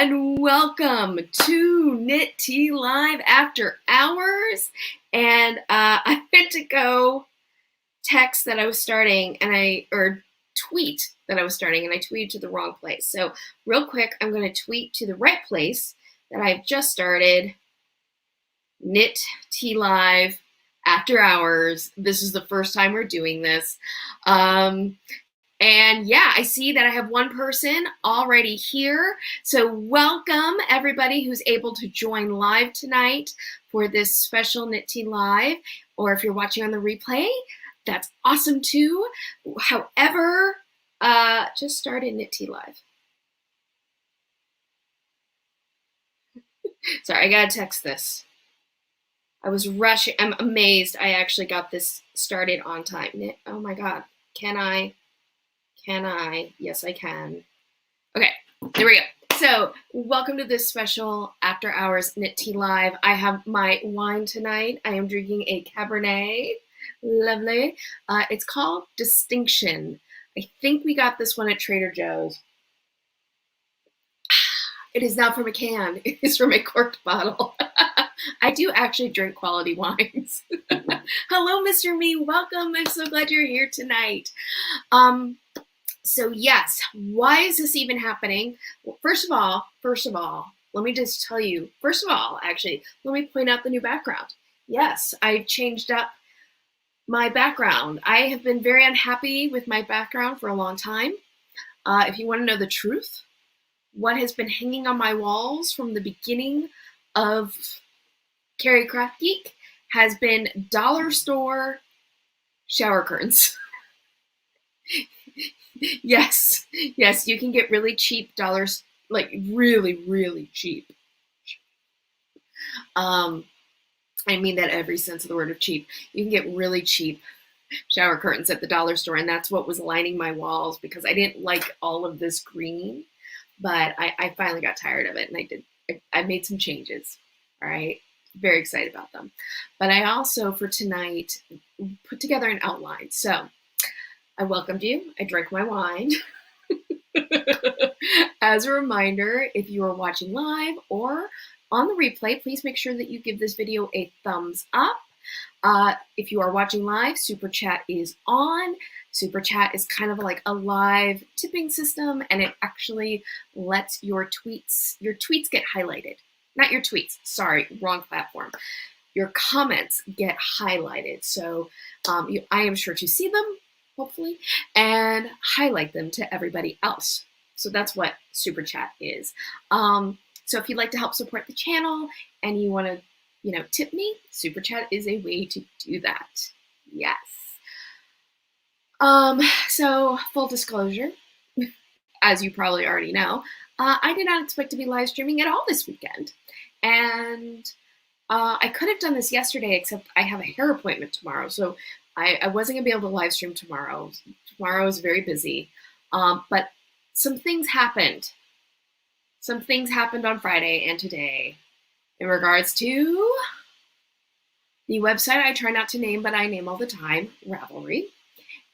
and welcome to Knit Tea Live After Hours. And I meant to go text that I was starting or tweet that I was starting, and I tweeted to the wrong place. So real quick, I'm going to tweet to the right place that I've just started. Knit Tea Live After Hours. This is the first time we're doing this. And yeah, I see that I have one person already here. So welcome everybody who's able to join live tonight for this special Knit Tea Live. Or if you're watching on the replay, that's awesome too. However, just started Knit Tea Live. Sorry, I gotta text this. I was rushing. I'm amazed I actually got this started on time. Oh my God. Can I? Yes, I can. Okay, there we go. So welcome to this special After Hours Knit Tea Live. I have my wine tonight. I am drinking a Cabernet. Lovely. It's called Distinction. I think we got this one at Trader Joe's. It is not from a can. It is from a corked bottle. I do actually drink quality wines. Hello, Mr. Me. Welcome. I'm so glad you're here tonight. So yes, why is this even happening? Well, first of all, let me just tell you, actually, let me point out the new background. Yes, I've changed up my background. I have been very unhappy with my background for a long time. If you want to know the truth, what has been hanging on my walls from the beginning of Carrie Craft Geek has been dollar store shower curtains. Yes, you can get really cheap dollars, like really, really cheap. I mean that every sense of the word of cheap. You can get really cheap shower curtains at the dollar store, and that's what was lining my walls because I didn't like all of this green, but I finally got tired of it, and I made some changes. All right, very excited about them. But I also, for tonight, put together an outline. So I welcomed you. I drank my wine. As a reminder, if you are watching live or on the replay, please make sure that you give this video a thumbs up. If you are watching live, Super Chat is on. Super Chat is kind of like a live tipping system, and it actually lets your tweets get highlighted. Not your tweets, sorry, wrong platform. Your comments get highlighted. So I am sure to see them, hopefully, and highlight them to everybody else. So that's what Super Chat is. So if you'd like to help support the channel and you want to, tip me, Super Chat is a way to do that. Yes. So full disclosure, as you probably already know, I did not expect to be live streaming at all this weekend. And I could have done this yesterday, except I have a hair appointment tomorrow. So I wasn't going to be able to live stream tomorrow. Tomorrow is very busy. But some things happened. Some things happened on Friday and today in regards to the website I try not to name, but I name all the time, Ravelry.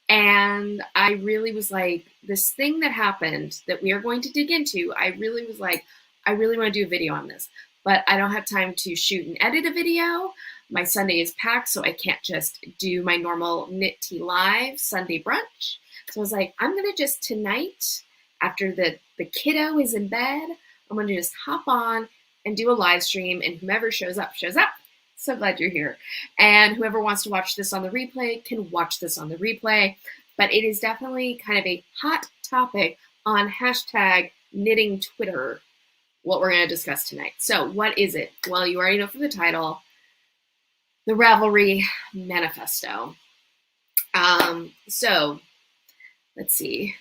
And I really was like, this thing that happened that we are going to dig into, I really was like, I really want to do a video on this. But I don't have time to shoot and edit a video. My Sunday is packed, so I can't just do my normal Knit Tea Live Sunday brunch. So I was like, I'm going to just tonight, after the kiddo is in bed, I'm going to just hop on and do a live stream, and whomever shows up, shows up. So glad you're here. And whoever wants to watch this on the replay can watch this on the replay. But it is definitely kind of a hot topic on hashtag knitting Twitter, what we're going to discuss tonight. So what is it? Well, you already know from the title, the Ravelry Manifesto. So let's see.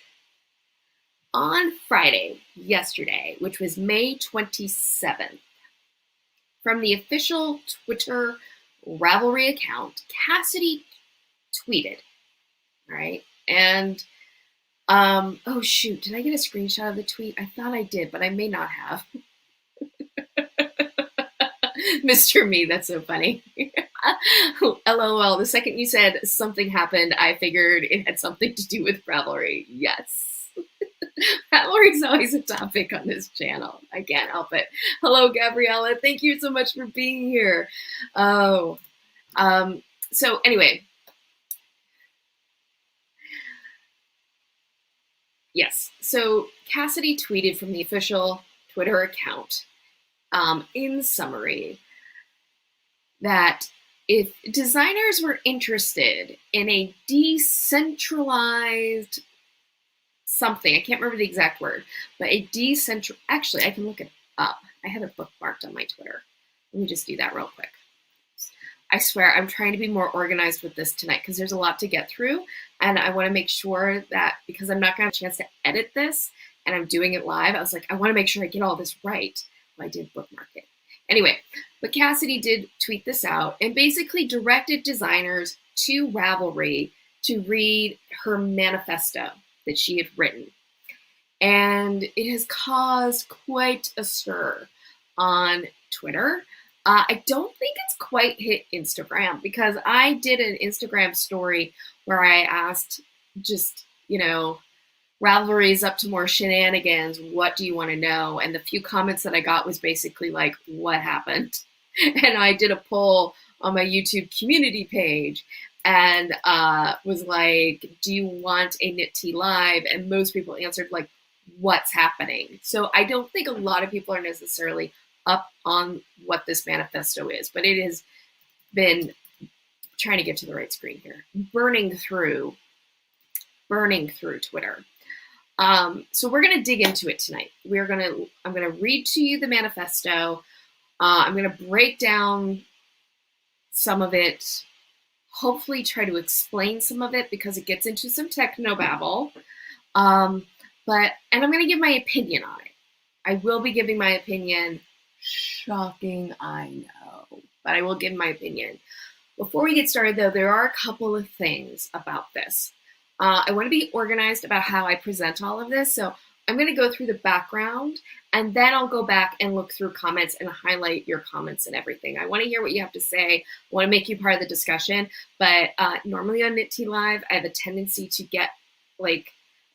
On Friday, yesterday, which was May 27th, from the official Twitter Ravelry account, Cassidy tweeted, all right? And, oh shoot, did I get a screenshot of the tweet? I thought I did, but I may not have. Mr. Me, that's so funny. LOL, the second you said something happened, I figured it had something to do with Ravelry. Yes. Ravelry's always a topic on this channel. I can't help it. Hello, Gabriella. Thank you so much for being here. Oh, so anyway, yes. So Cassidy tweeted from the official Twitter account, in summary, that if designers were interested in a decentralized something, I can't remember the exact word, but a actually, I can look it up. I have it bookmarked on my Twitter. Let me just do that real quick. I swear I'm trying to be more organized with this tonight because there's a lot to get through, and I want to make sure that, because I'm not going to have a chance to edit this and I'm doing it live, I was like, I want to make sure I get all this right. Well, I did bookmark it. Anyway, but Cassidy did tweet this out and basically directed designers to Ravelry to read her manifesto that she had written. And it has caused quite a stir on Twitter. I don't think it's quite hit Instagram, because I did an Instagram story where I asked, just, Ravelry's up to more shenanigans. What do you want to know? And the few comments that I got was basically like, what happened? And I did a poll on my YouTube community page and was like, do you want a knit tea live? And most people answered like, what's happening? So I don't think a lot of people are necessarily up on what this manifesto is, but it has been, trying to get to the right screen here, burning through Twitter. So we're going to dig into it tonight. I'm going to read to you the manifesto. I'm going to break down some of it, hopefully try to explain some of it because it gets into some technobabble. And I'm going to give my opinion on it. I will be giving my opinion. Shocking, I know, but I will give my opinion. Before we get started, though, there are a couple of things about this. I want to be organized about how I present all of this, so I'm going to go through the background, and then I'll go back and look through comments and highlight your comments and everything. I want to hear what you have to say. I want to make you part of the discussion, but normally on Knit Tea Live, I have a tendency to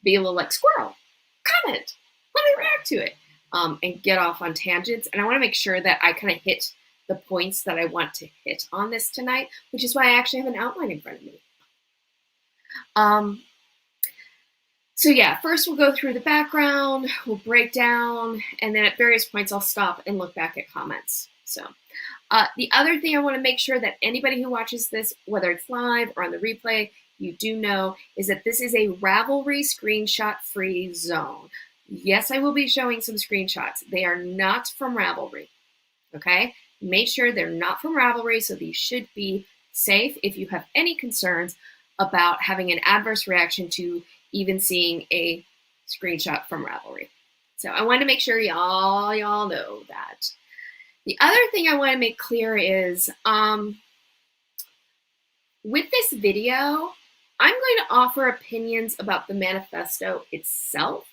be a little like, squirrel, comment, let me react to it. And get off on tangents. And I want to make sure that I kind of hit the points that I want to hit on this tonight, which is why I actually have an outline in front of me. So yeah, first we'll go through the background, we'll break down, and then at various points I'll stop and look back at comments. So the other thing I want to make sure that anybody who watches this, whether it's live or on the replay, you do know is that this is a Ravelry screenshot-free zone. Yes, I will be showing some screenshots. They are not from Ravelry, okay? Make sure they're not from Ravelry, so these should be safe if you have any concerns about having an adverse reaction to even seeing a screenshot from Ravelry. So I want to make sure y'all know that. The other thing I want to make clear is with this video, I'm going to offer opinions about the manifesto itself.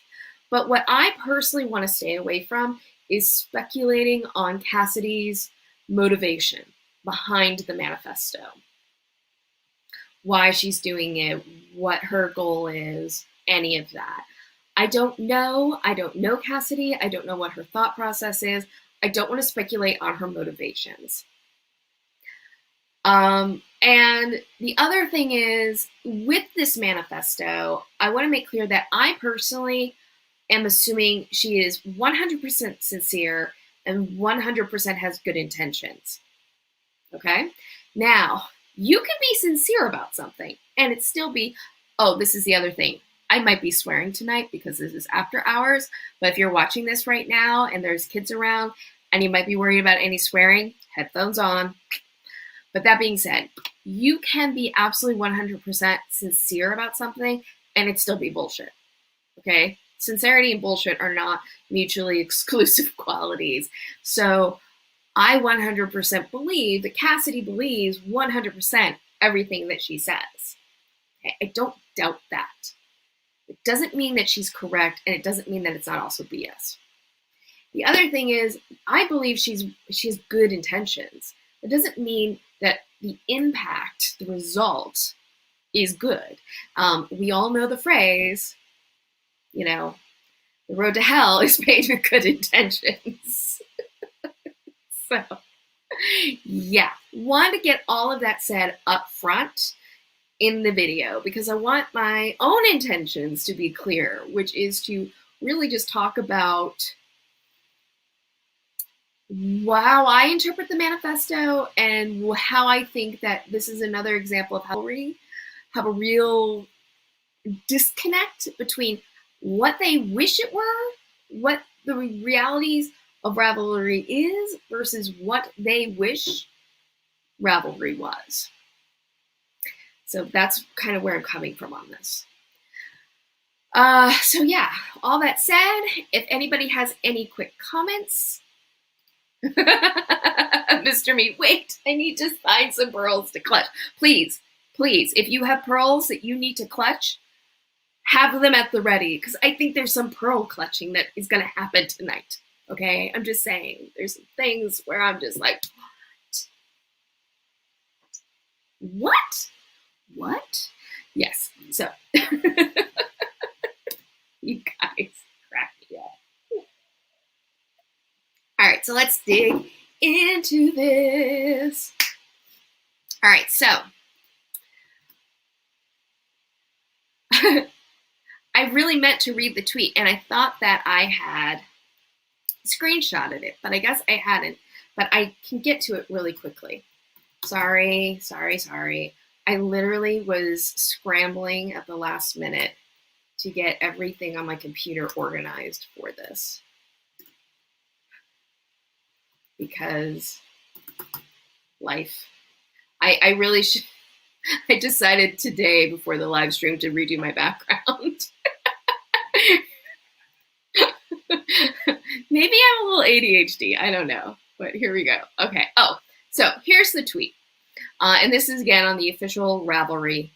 But what I personally want to stay away from is speculating on Cassidy's motivation behind the manifesto. Why she's doing it, what her goal is, any of that. I don't know Cassidy. I don't know what her thought process is. I don't want to speculate on her motivations. And the other thing is, with this manifesto, I want to make clear that I personally am assuming she is 100% sincere and 100% has good intentions. Okay? Now, you can be sincere about something and it still be, oh, this is the other thing. I might be swearing tonight because this is after hours, but if you're watching this right now and there's kids around and you might be worried about any swearing, headphones on. But that being said, you can be absolutely 100% sincere about something and it still be bullshit. Okay? Sincerity and bullshit are not mutually exclusive qualities. So I 100% believe that Cassidy believes 100% everything that she says. Okay? I don't doubt that. It doesn't mean that she's correct, and it doesn't mean that it's not also BS. The other thing is, I believe she has good intentions. It doesn't mean that the impact, the result, is good. We all know the phrase, The road to hell is paved with good intentions. So, yeah, want to get all of that said up front in the video because I want my own intentions to be clear, which is to really just talk about how I interpret the manifesto and how I think that this is another example of how we have a real disconnect between what they wish it were, what the realities of Ravelry is versus what they wish Ravelry was. So that's kind of where I'm coming from on this. So yeah, all that said, if anybody has any quick comments, Mr. Me, wait, I need to find some pearls to clutch. Please, please, if you have pearls that you need to clutch, have them at the ready, because I think there's some pearl clutching that is going to happen tonight, okay? I'm just saying, there's some things where I'm just like, what? What? Yes, so, you guys crack me up. All right, so let's dig into this. All right, so I really meant to read the tweet, and I thought that I had screenshotted it, but I guess I hadn't. But I can get to it really quickly. Sorry. I literally was scrambling at the last minute to get everything on my computer organized for this. Because life. I really should. I decided today before the live stream to redo my background. Maybe I'm a little ADHD. I don't know. But here we go. Okay. Oh, so here's the tweet. And this is again on the official Ravelry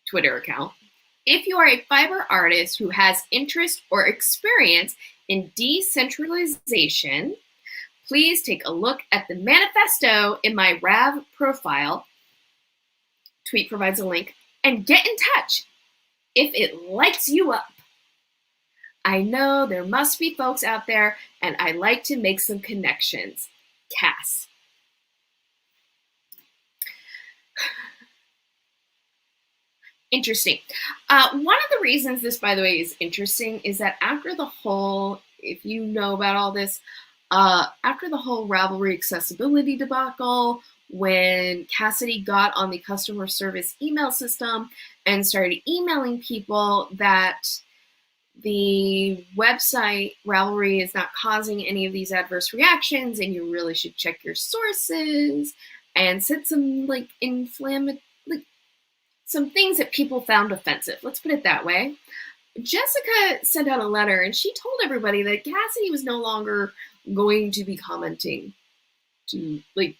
Twitter account. If you are a fiber artist who has interest or experience in decentralization, please take a look at the manifesto in my Rav profile. Tweet provides a link and get in touch if it lights you up. I know there must be folks out there and I like to make some connections. Cass. Interesting. One of the reasons this, by the way, is interesting is that after the whole, if you know about all this, after the whole Ravelry accessibility debacle, when Cassidy got on the customer service email system and started emailing people that the website Ravelry is not causing any of these adverse reactions and you really should check your sources and said some like some things that people found offensive. Let's put it that way. Jessica sent out a letter and she told everybody that Cassidy was no longer going to be commenting to like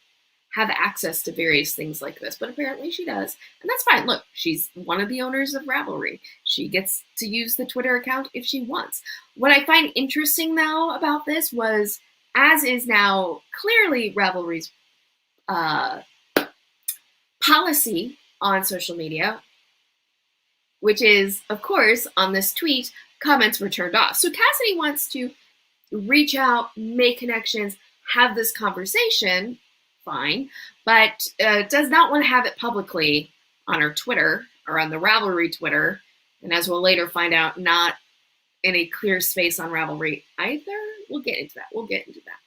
have access to various things like this, but apparently she does, and that's fine. Look, she's one of the owners of Ravelry. She gets to use the Twitter account if she wants. What I find interesting now about this was, as is now clearly Ravelry's policy on social media, which is, of course, on this tweet, comments were turned off. So Cassidy wants to reach out, make connections, have this conversation, fine, but does not want to have it publicly on her Twitter or on the Ravelry Twitter, and as we'll later find out, not in a clear space on Ravelry either. We'll get into that.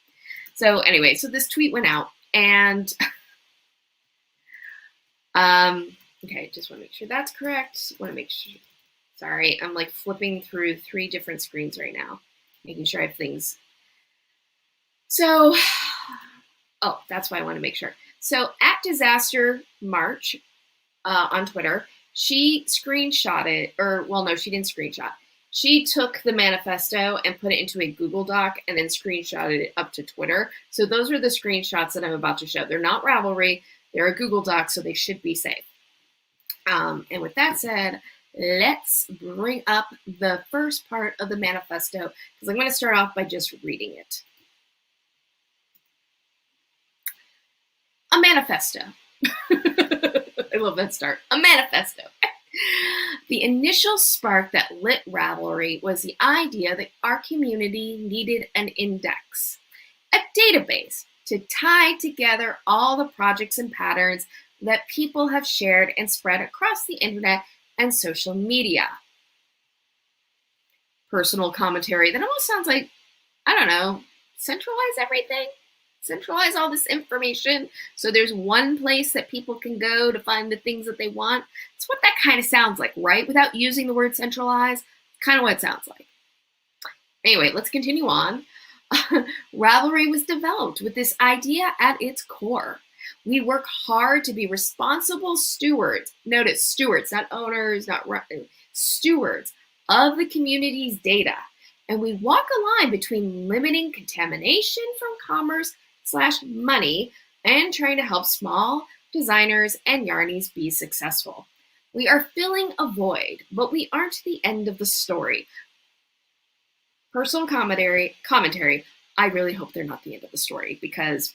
So anyway, so this tweet went out, and okay, just want to make sure that's correct. Want to make sure. Sorry, I'm like flipping through 3 different screens right now, making sure I have things. So, oh, that's why I want to make sure. So at Disaster March on Twitter, she screenshotted, or well, no, she didn't screenshot. She took the manifesto and put it into a Google Doc and then screenshotted it up to Twitter. So those are the screenshots that I'm about to show. They're not Ravelry. They're a Google Doc, so they should be safe. And with that said, let's bring up the first part of the manifesto, because I'm going to start off by just reading it. A manifesto. I love that start. A manifesto. The initial spark that lit Ravelry was the idea that our community needed an index, a database to tie together all the projects and patterns that people have shared and spread across the internet and social media. Personal commentary that almost sounds like, I don't know, centralize everything? Centralize all this information so there's one place that people can go to find the things that they want. It's what that kind of sounds like, right? Without using the word centralize, kind of what it sounds like. Anyway, let's continue on. Ravelry was developed with this idea at its core. We work hard to be responsible stewards. Notice stewards, not owners, not stewards of the community's data. And we walk a line between limiting contamination from commerce/money and trying to help small designers and yarnies be successful. We are filling a void, but we aren't the end of the story. Personal commentary, I really hope they're not the end of the story because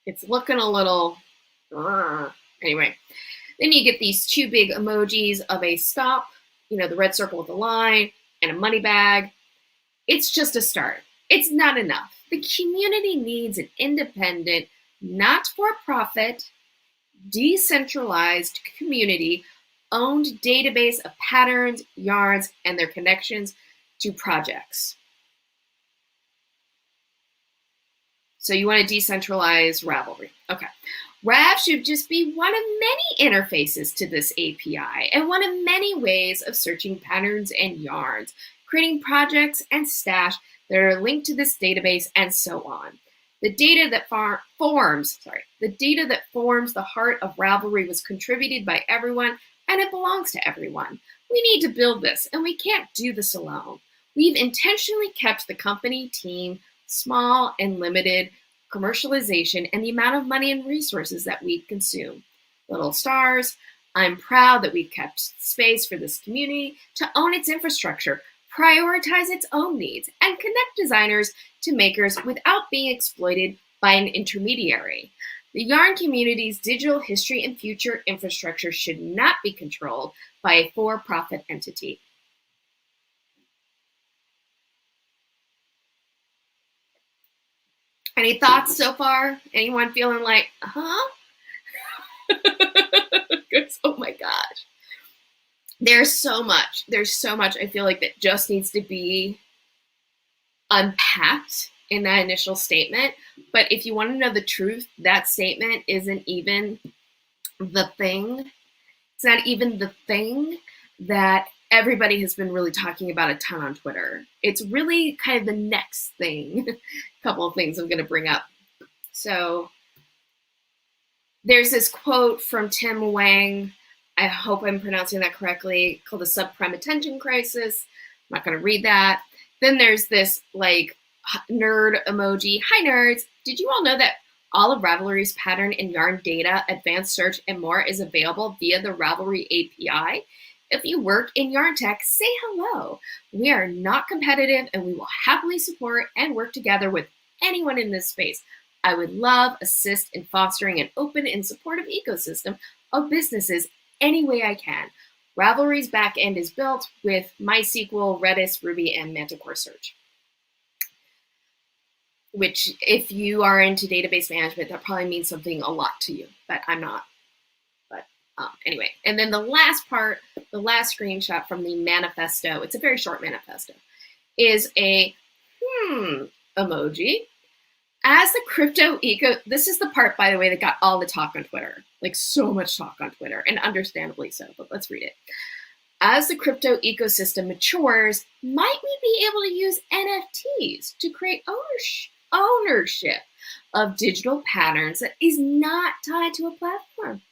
it's looking a little, anyway. Then you get these two big emojis of a stop, the red circle with a line, and a money bag. It's just a start. It's not enough. The community needs an independent, not-for-profit, decentralized community-owned database of patterns, yarns, and their connections to projects. So you want to decentralize Ravelry. Okay. Rav should just be one of many interfaces to this API and one of many ways of searching patterns and yarns, creating projects and stash that are linked to this database and so on. The data that forms the heart of Ravelry was contributed by everyone and it belongs to everyone. We need to build this and we can't do this alone. We've intentionally kept the company team small and limited commercialization and the amount of money and resources that we consume. Little stars, I'm proud that we've kept space for this community to own its infrastructure, prioritize its own needs, and connect designers to makers without being exploited by an intermediary. The yarn community's digital history and future infrastructure should not be controlled by a for-profit entity. Any thoughts so far? Anyone feeling like, huh? Oh my gosh. There's so much I feel like that just needs to be unpacked in that initial statement. But if you want to know the truth, that statement isn't even the thing. It's not even the thing that everybody has been really talking about a ton on Twitter. It's really kind of the next thing, a couple of things I'm going to bring up. So there's this quote from Tim Wang, I hope I'm pronouncing that correctly, called the subprime attention crisis. I'm not going to read that. Then there's this like nerd emoji. Hi nerds. Did you all know that all of Ravelry's pattern and yarn data, advanced search, and more is available via the Ravelry API? If you work in yarn tech, say hello. We are not competitive and we will happily support and work together with anyone in this space. I would love, assist in fostering an open and supportive ecosystem of businesses any way I can. Ravelry's backend is built with MySQL, Redis, Ruby, and Manticore Search. Which, if you are into database management, that probably means something a lot to you, but I'm not. Anyway, and then the last part, the last screenshot from the manifesto, it's a very short manifesto, is a emoji. As the crypto this is the part, by the way, that got all the talk on Twitter, like so much talk on Twitter, and understandably so, but let's read it. As the crypto ecosystem matures, might we be able to use NFTs to create ownership of digital patterns that is not tied to a platform?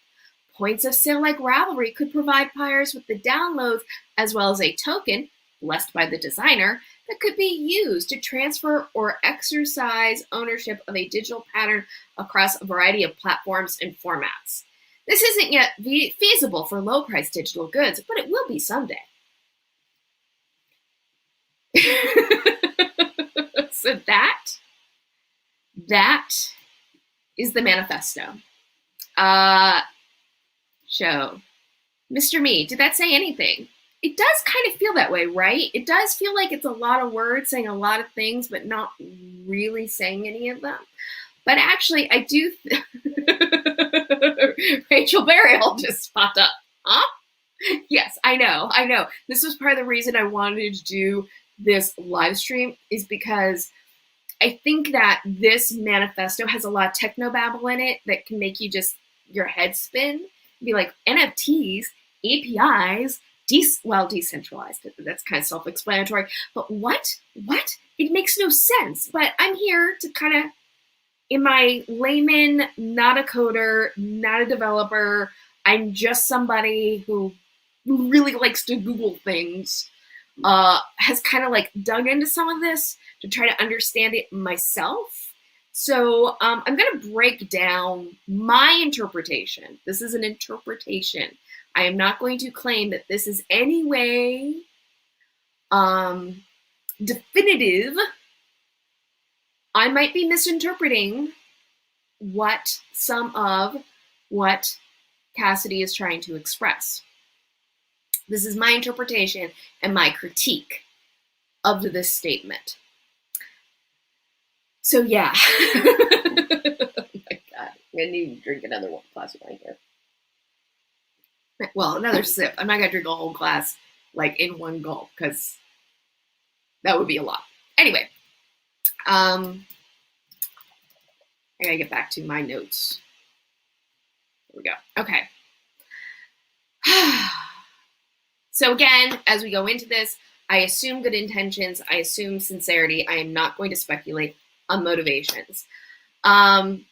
Points of sale like Ravelry could provide buyers with the downloads as well as a token, blessed by the designer, that could be used to transfer or exercise ownership of a digital pattern across a variety of platforms and formats. This isn't yet feasible for low-priced digital goods, but it will be someday. So that is the manifesto. Mr. Me, did that say anything? It does kind of feel that way, right? It does feel like it's a lot of words saying a lot of things, but not really saying any of them. But actually, I do. Rachel Berryhill just popped up. Huh? Yes, I know. This was part of the reason I wanted to do this live stream, is because I think that this manifesto has a lot of technobabble in it that can make you just, your head spin. Be like, NFTs, APIs, decentralized. That's kind of self-explanatory. But what? It makes no sense. But I'm here to kind of, in my layman, not a coder, not a developer, I'm just somebody who really likes to Google things, has kind of like dug into some of this to try to understand it myself. So I'm going to break down my interpretation. This is an interpretation. I am not going to claim that this is any way definitive. I might be misinterpreting some of what Cassidy is trying to express. This is my interpretation and my critique of this statement. So yeah. Oh my God, I'm gonna need to drink another glass of wine here. Well, another sip. I'm not gonna drink a whole glass like in one gulp, because that would be a lot. Anyway, I gotta get back to my notes. There we go. Okay. So again, as we go into this, I assume good intentions. I assume sincerity. I am not going to speculate on motivations. Okay,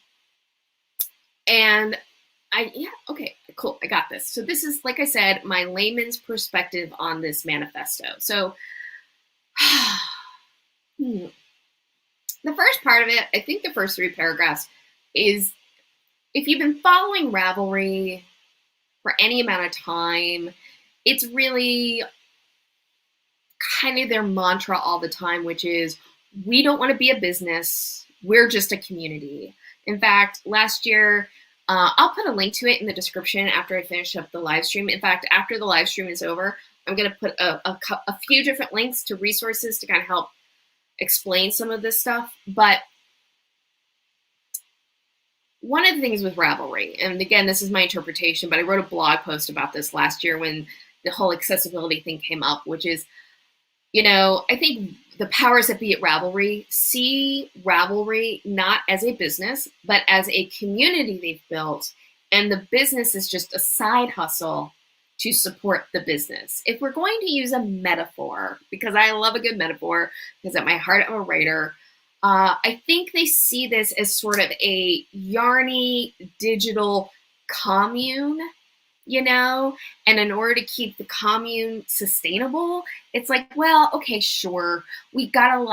cool. I got this. So this is, like I said, my layman's perspective on this manifesto. So the first part of it, I think the first 3 paragraphs is, if you've been following Ravelry for any amount of time, it's really kind of their mantra all the time, which is, we don't want to be a business. We're just a community. In fact, last year, I'll put a link to it in the description after I finish up the live stream. In fact, after the live stream is over, I'm going to put a few different links to resources to kind of help explain some of this stuff. But one of the things with Ravelry, and again, this is my interpretation, but I wrote a blog post about this last year when the whole accessibility thing came up, which is, I think the powers that be at Ravelry see Ravelry not as a business, but as a community they've built, and the business is just a side hustle to support the business. If we're going to use a metaphor, because I love a good metaphor, because at my heart I'm a writer, I think they see this as sort of a yarny digital commune, and in order to keep the commune sustainable, it's like, well, okay, sure, we gotta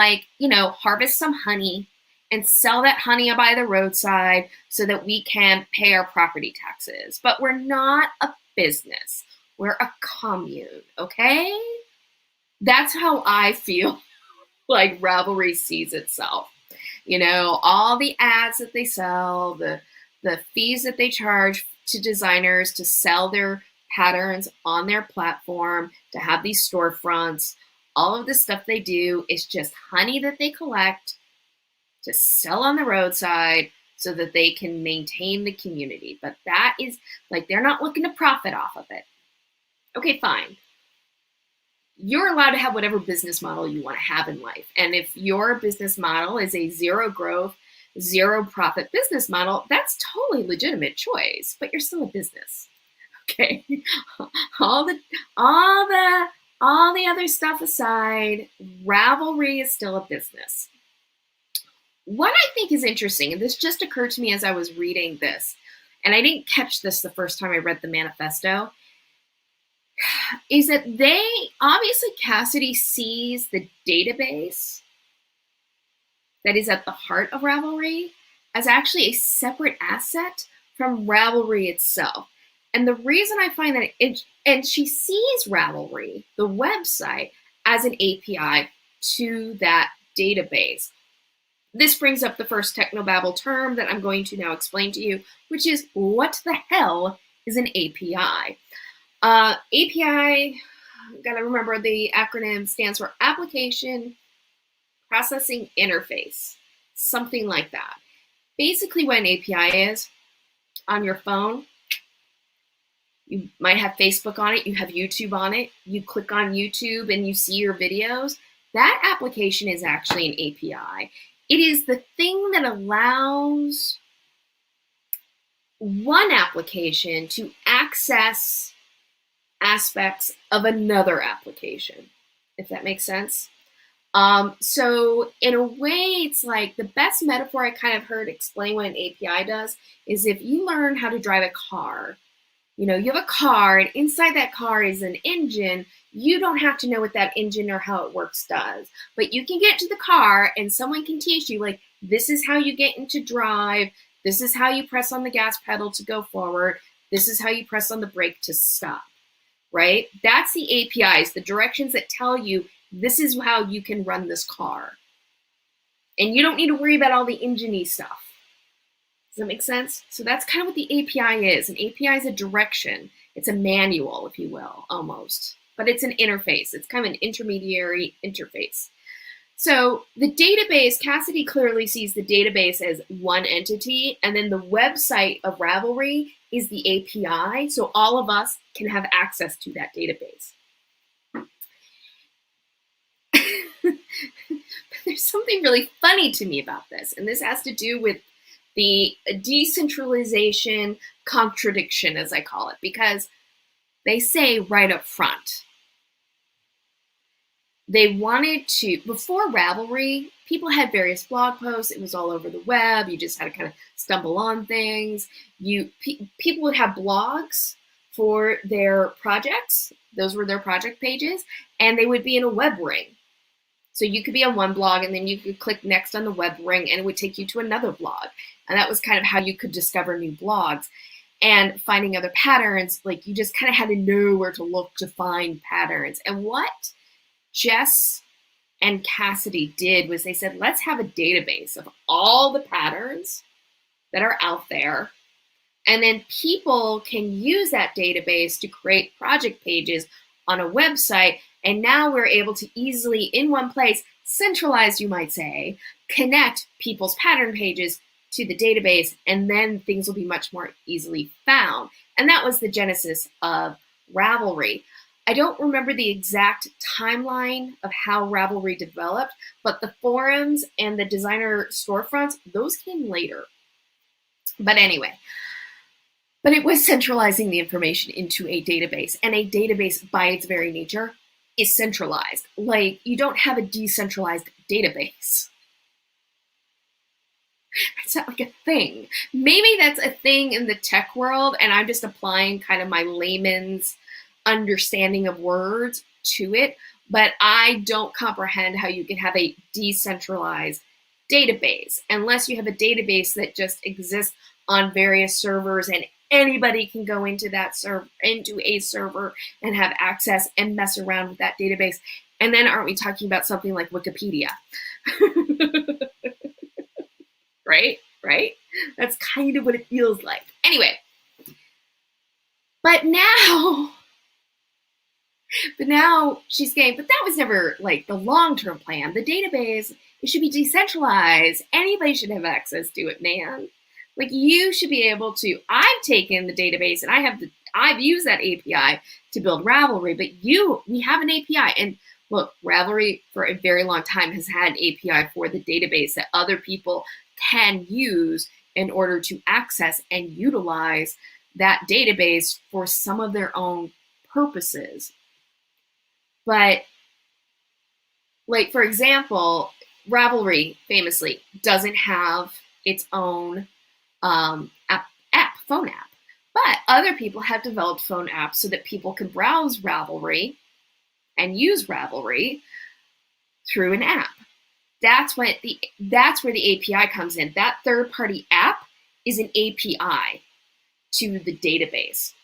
harvest some honey and sell that honey by the roadside so that we can pay our property taxes. But we're not a business. We're a commune, okay? That's how I feel like Ravelry sees itself. All the ads that they sell, the fees that they charge to designers to sell their patterns on their platform, to have these storefronts, all of the stuff they do is just honey that they collect to sell on the roadside so that they can maintain the community. But that is, they're not looking to profit off of it. Okay, fine. You're allowed to have whatever business model you want to have in life. And if your business model is a zero growth, zero profit business model, that's totally legitimate choice, but you're still a business. Okay. all the other stuff aside, Ravelry is still a business. What I think is interesting, and this just occurred to me as I was reading this, and I didn't catch this the first time I read the manifesto, is that Cassidy sees the database that is at the heart of Ravelry as actually a separate asset from Ravelry itself. And the reason I find that, and she sees Ravelry, the website, as an API to that database. This brings up the first technobabble term that I'm going to now explain to you, which is, what the hell is an API? API, gotta remember the acronym stands for Application Processing Interface, something like that. Basically what an API is, on your phone, you might have Facebook on it, you have YouTube on it, you click on YouTube and you see your videos. That application is actually an API. It is the thing that allows one application to access aspects of another application, if that makes sense. So in a way, it's like the best metaphor I kind of heard explain what an API does is if you learn how to drive a car, you know, you have a car and inside that car is an engine. You don't have to know what that engine or how it works does, but you can get to the car and someone can teach you, like, this is how you get into drive. This is how you press on the gas pedal to go forward. This is how you press on the brake to stop, right? That's the APIs, the directions that tell you this is how you can run this car. And you don't need to worry about all the engine-y stuff. Does that make sense? So that's kind of what the API is. An API is a direction. It's a manual, if you will, almost. But it's an interface. It's kind of an intermediary interface. So the database, Cassidy clearly sees the database as one entity, and then the website of Ravelry is the API, so all of us can have access to that database. There's something really funny to me about this, and this has to do with the decentralization contradiction, as I call it, because they say right up front, they wanted to, before Ravelry, people had various blog posts. It was all over the web. You just had to kind of stumble on things. People would have blogs for their projects. Those were their project pages, and they would be in a web ring. So you could be on one blog, and then you could click next on the web ring, and it would take you to another blog. And that was kind of how you could discover new blogs. And finding other patterns, like you just kind of had to know where to look to find patterns. And what Jess and Cassidy did was they said, let's have a database of all the patterns that are out there. And then people can use that database to create project pages on a website. And now we're able to easily, in one place, centralized, you might say, connect people's pattern pages to the database, and then things will be much more easily found. And that was the genesis of Ravelry. I don't remember the exact timeline of how Ravelry developed, but the forums and the designer storefronts, those came later. But anyway, but it was centralizing the information into a database, and a database by its very nature is centralized. Like, you don't have a decentralized database. It's not like a thing. Maybe that's a thing in the tech world, and I'm just applying kind of my layman's understanding of words to it, but I don't comprehend how you can have a decentralized database unless you have a database that just exists on various servers and anybody can go into that into a server and have access and mess around with that database. And then aren't we talking about something like Wikipedia? Right? That's kind of what it feels like. Anyway, but now she's saying, but that was never like the long-term plan. The database, it should be decentralized. Anybody should have access to it, man. Like, you should be able to, I've taken the database and I've used that API to build Ravelry, but we have an API. And look, Ravelry for a very long time has had an API for the database that other people can use in order to access and utilize that database for some of their own purposes. But, like, for example, Ravelry famously doesn't have its own phone app. But other people have developed phone apps so that people can browse Ravelry and use Ravelry through an app. That's where the API comes in. That third-party app is an API to the database.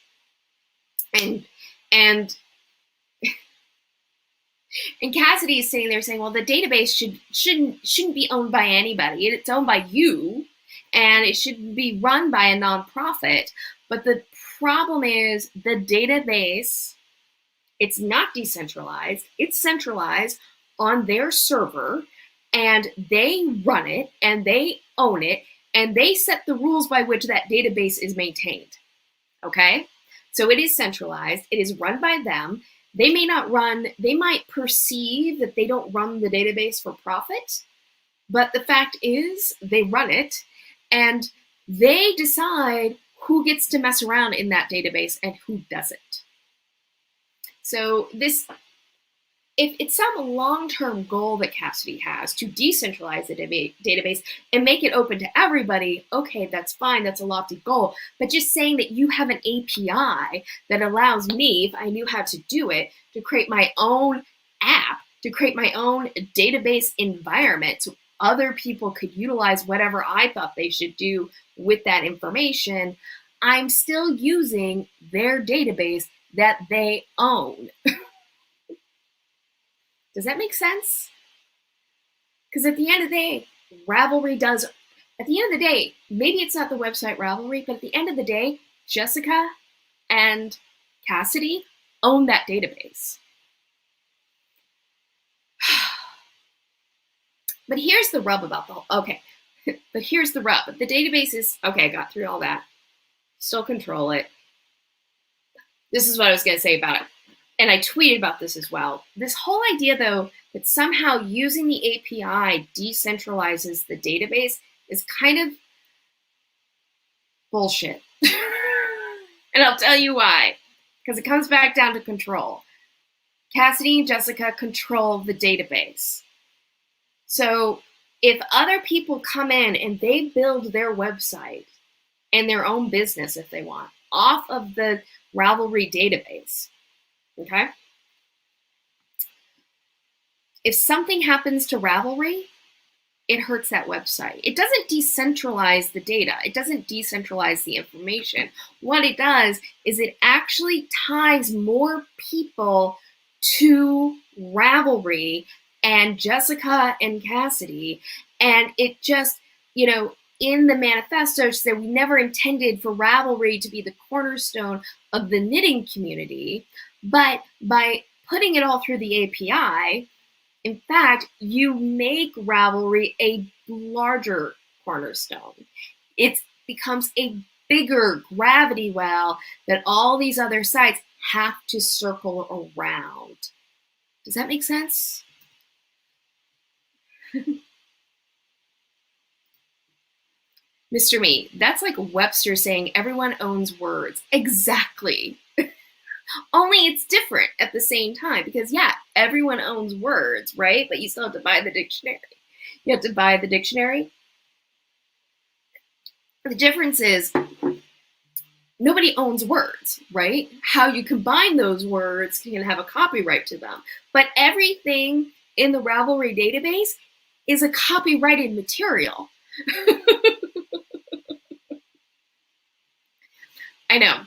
And Cassidy is saying, well, the database shouldn't be owned by anybody. It's owned by you, and it should be run by a nonprofit. But the problem is the database, it's not decentralized, it's centralized on their server, and they run it, and they own it, and they set the rules by which that database is maintained, okay? So it is centralized, it is run by them. They might perceive that they don't run the database for profit, but the fact is they run it, and they decide who gets to mess around in that database and who doesn't. So if it's some long-term goal that Cassidy has to decentralize the database and make it open to everybody, okay, that's fine, that's a lofty goal. But just saying that you have an API that allows me, if I knew how to do it, to create my own app, to create my own database environment so other people could utilize whatever I thought they should do with that information, I'm still using their database that they own. Does that make sense? Because at the end of the day, Ravelry does, at the end of the day, maybe it's not the website Ravelry, but at the end of the day, Jessica and Cassidy own that database. But here's the rub about the whole, okay, but here's the rub. The database is, okay, I got through all that. Still control it. This is what I was going to say about it. And I tweeted about this as well. This whole idea, though, that somehow using the API decentralizes the database is kind of bullshit. And I'll tell you why. Because it comes back down to control. Cassidy and Jessica control the database. So if other people come in and they build their website and their own business, if they want, off of the Ravelry database, okay? If something happens to Ravelry, it hurts that website. It doesn't decentralize the data. It doesn't decentralize the information. What it does is it actually ties more people to Ravelry and Jessica and Cassidy, and it just, you know, in the manifesto said we never intended for Ravelry to be the cornerstone of the knitting community, but by putting it all through the API, in fact, you make Ravelry a larger cornerstone. It becomes a bigger gravity well that all these other sites have to circle around. Does that make sense? Mr. Me, that's like Webster saying everyone owns words. Exactly. Only it's different at the same time because, yeah, everyone owns words, right? But you still have to buy the dictionary. You have to buy the dictionary. The difference is nobody owns words, right? How you combine those words can have a copyright to them. But everything in the Ravelry database is a copyrighted material. I know.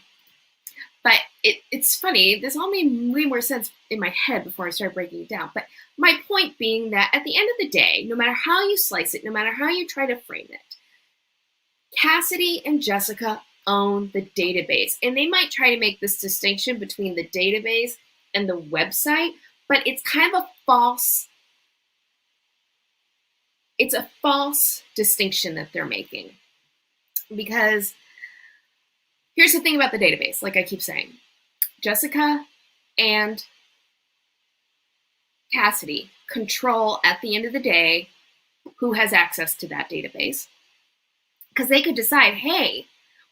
But it's funny, this all made way more sense in my head before I started breaking it down. But my point being that at the end of the day, no matter how you slice it, no matter how you try to frame it, Cassidy and Jessica own the database. And they might try to make this distinction between the database and the website, but it's kind of a false distinction that they're making. Because here's the thing about the database, like I keep saying. Jessica and Cassidy control, at the end of the day, who has access to that database. Because they could decide, hey,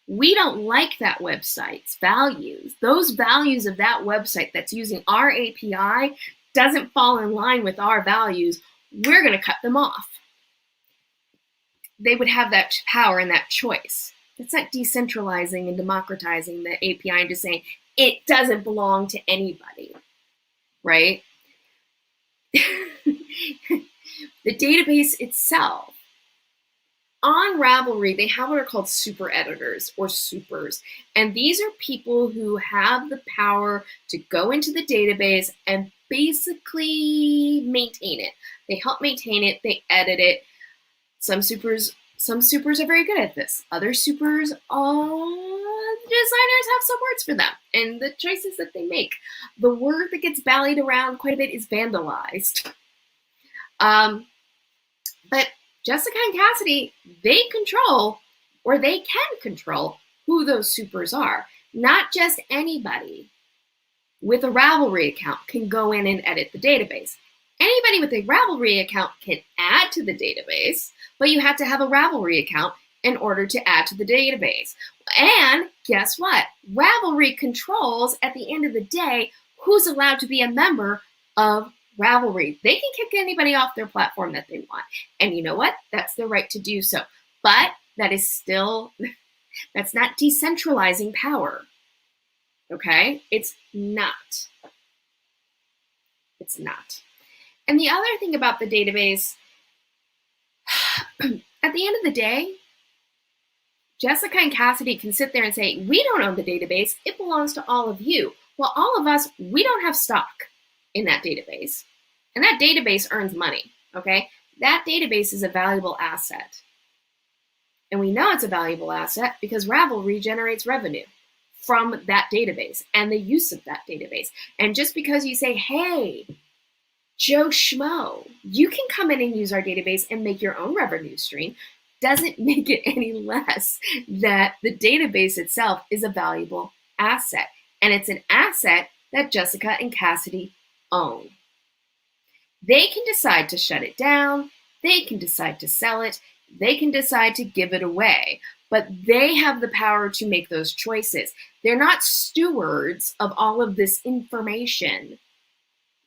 we don't like that website's values. Those values of that website that's using our API doesn't fall in line with our values. We're going to cut them off. They would have that power and that choice. It's not decentralizing and democratizing the API and just saying it doesn't belong to anybody, right? The database itself, on Ravelry, they have what are called super editors or supers. And these are people who have the power to go into the database and basically maintain it. They help maintain it, they edit it. Some supers are very good at this. Other supers are designers have some words for them and the choices that they make. The word that gets bandied around quite a bit is vandalized. But Jessica and Cassidy, they control, or they can control, who those supers are. Not just anybody with a Ravelry account can go in and edit the database. Anybody with a Ravelry account can add to the database, but you have to have a Ravelry account in order to add to the database. And guess what? Ravelry controls, at the end of the day, who's allowed to be a member of Ravelry. They can kick anybody off their platform that they want. And you know what? That's their right to do so. But that is still, that's not decentralizing power. Okay? It's not. It's not. And the other thing about the database, at the end of the day, Jessica and Cassidy can sit there and say, we don't own the database, it belongs to all of you. Well, all of us, we don't have stock in that database. And that database earns money, okay? That database is a valuable asset. And we know it's a valuable asset because Ravelry generates revenue from that database and the use of that database. And just because you say, hey, Joe Schmo, you can come in and use our database and make your own revenue stream, doesn't make it any less that the database itself is a valuable asset. And it's an asset that Jessica and Cassidy own. They can decide to shut it down, they can decide to sell it, they can decide to give it away, but they have the power to make those choices. They're not stewards of all of this information,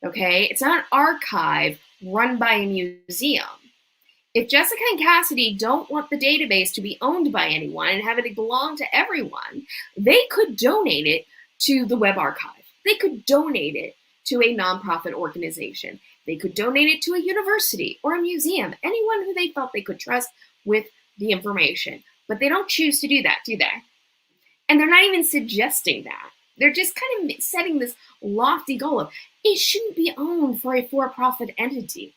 okay? It's not an archive run by a museum. If Jessica and Cassidy don't want the database to be owned by anyone and have it belong to everyone, they could donate it to the Web Archive. They could donate it to a nonprofit organization. They could donate it to a university or a museum, anyone who they felt they could trust with the information. But they don't choose to do that, do they? And they're not even suggesting that. They're just kind of setting this lofty goal of it shouldn't be owned for a for-profit entity.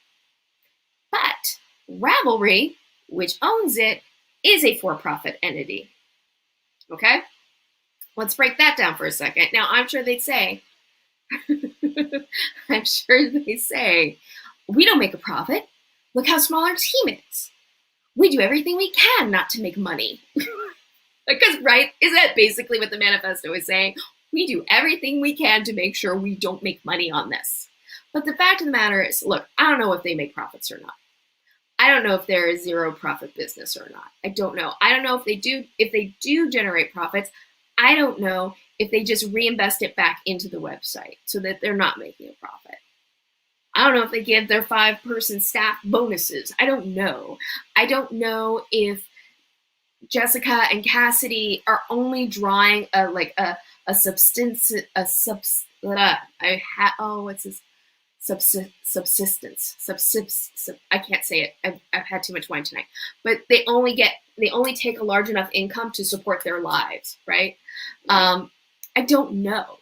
But Ravelry, which owns it, is a for-profit entity. Okay? Let's break that down for a second. Now, I'm sure they'd say, we don't make a profit. Look how small our team is. We do everything we can not to make money. Because, right, is that basically what the manifesto is saying? We do everything we can to make sure we don't make money on this. But the fact of the matter is, look, I don't know if they make profits or not. I don't know if they're a zero profit business or not. I don't know. I don't know if they do generate profits. I don't know if they just reinvest it back into the website so that they're not making a profit. I don't know if they give their 5-person staff bonuses. I don't know. I don't know if Jessica and Cassidy are only drawing I can't say it. I've had too much wine tonight. But they only take a large enough income to support their lives, right? I don't know.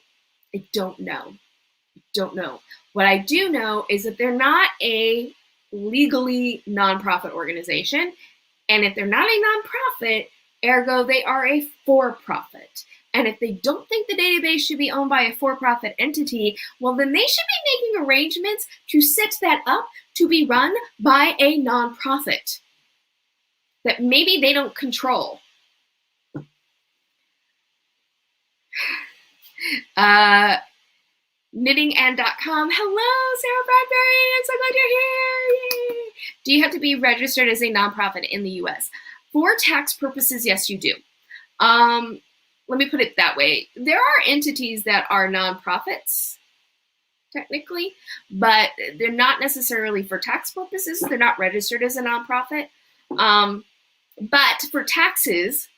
What I do know is that they're not a legally nonprofit organization. And if they're not a nonprofit, ergo they are a for-profit. And if they don't think the database should be owned by a for-profit entity, well, then they should be making arrangements to set that up to be run by a nonprofit that maybe they don't control. Knittingand.com. Hello, Sarah Bradbury. I'm so glad you're here. Yay. Do you have to be registered as a nonprofit in the US? For tax purposes, yes, you do. Let me put it that way. There are entities that are nonprofits, technically, but they're not necessarily for tax purposes. They're not registered as a nonprofit. But for taxes,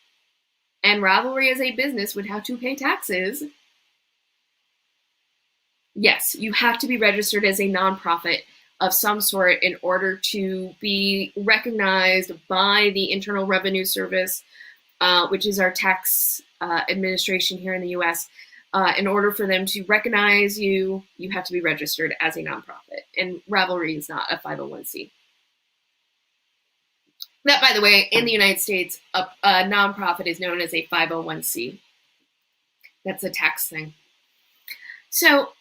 and Ravelry as a business would have to pay taxes, yes, you have to be registered as a nonprofit of some sort in order to be recognized by the Internal Revenue Service, which is our tax administration here in the US. In order for them to recognize you, you have to be registered as a nonprofit. And Ravelry is not a 501c. That, by the way, in the United States, a nonprofit is known as a 501c. That's a tax thing. So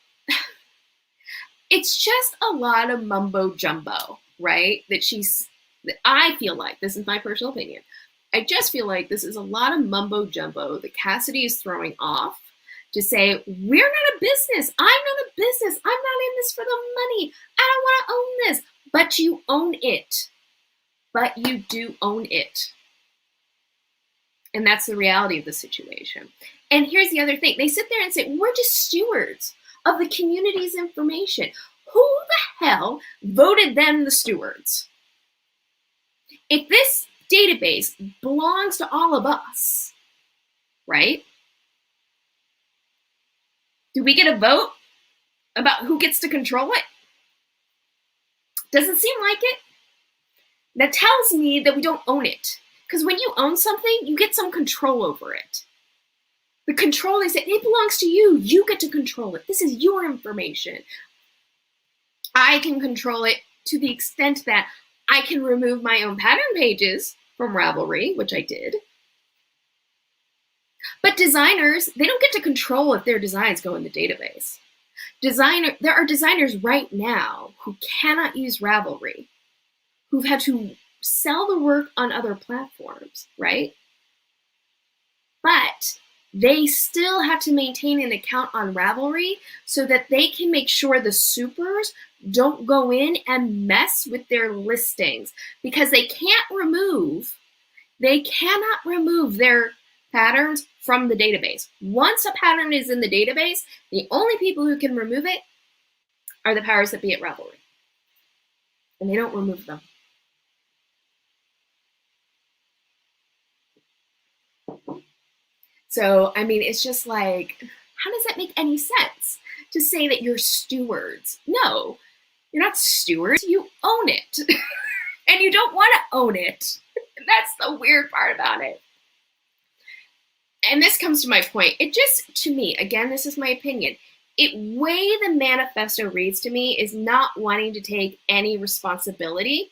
it's just a lot of mumbo jumbo, right? That I feel like, this is my personal opinion, I just feel like this is a lot of mumbo jumbo that Cassidy is throwing off to say, we're not a business. I'm not a business. I'm not in this for the money. I don't want to own this. But you own it. But you do own it. And that's the reality of the situation. And here's the other thing. They sit there and say, we're just stewards of the community's information. Who the hell voted them the stewards? If this database belongs to all of us, right? Do we get a vote about who gets to control it? Doesn't seem like it. That tells me that we don't own it. Because when you own something, you get some control over it. The control is that it belongs to you. You get to control it. This is your information. I can control it to the extent that I can remove my own pattern pages from Ravelry, which I did. But designers, they don't get to control if their designs go in the database. There are designers right now who cannot use Ravelry, who've had to sell the work on other platforms, right? But they still have to maintain an account on Ravelry so that they can make sure the supers don't go in and mess with their listings, because they cannot remove their patterns from the database. Once a pattern is in the database, the only people who can remove it are the powers that be at Ravelry. And they don't remove them. So, I mean, it's just like, how does that make any sense to say that you're stewards? No, you're not stewards, you own it. And you don't want to own it. And that's the weird part about it. And this comes to my point. It just, to me, again, this is my opinion, way the manifesto reads to me is not wanting to take any responsibility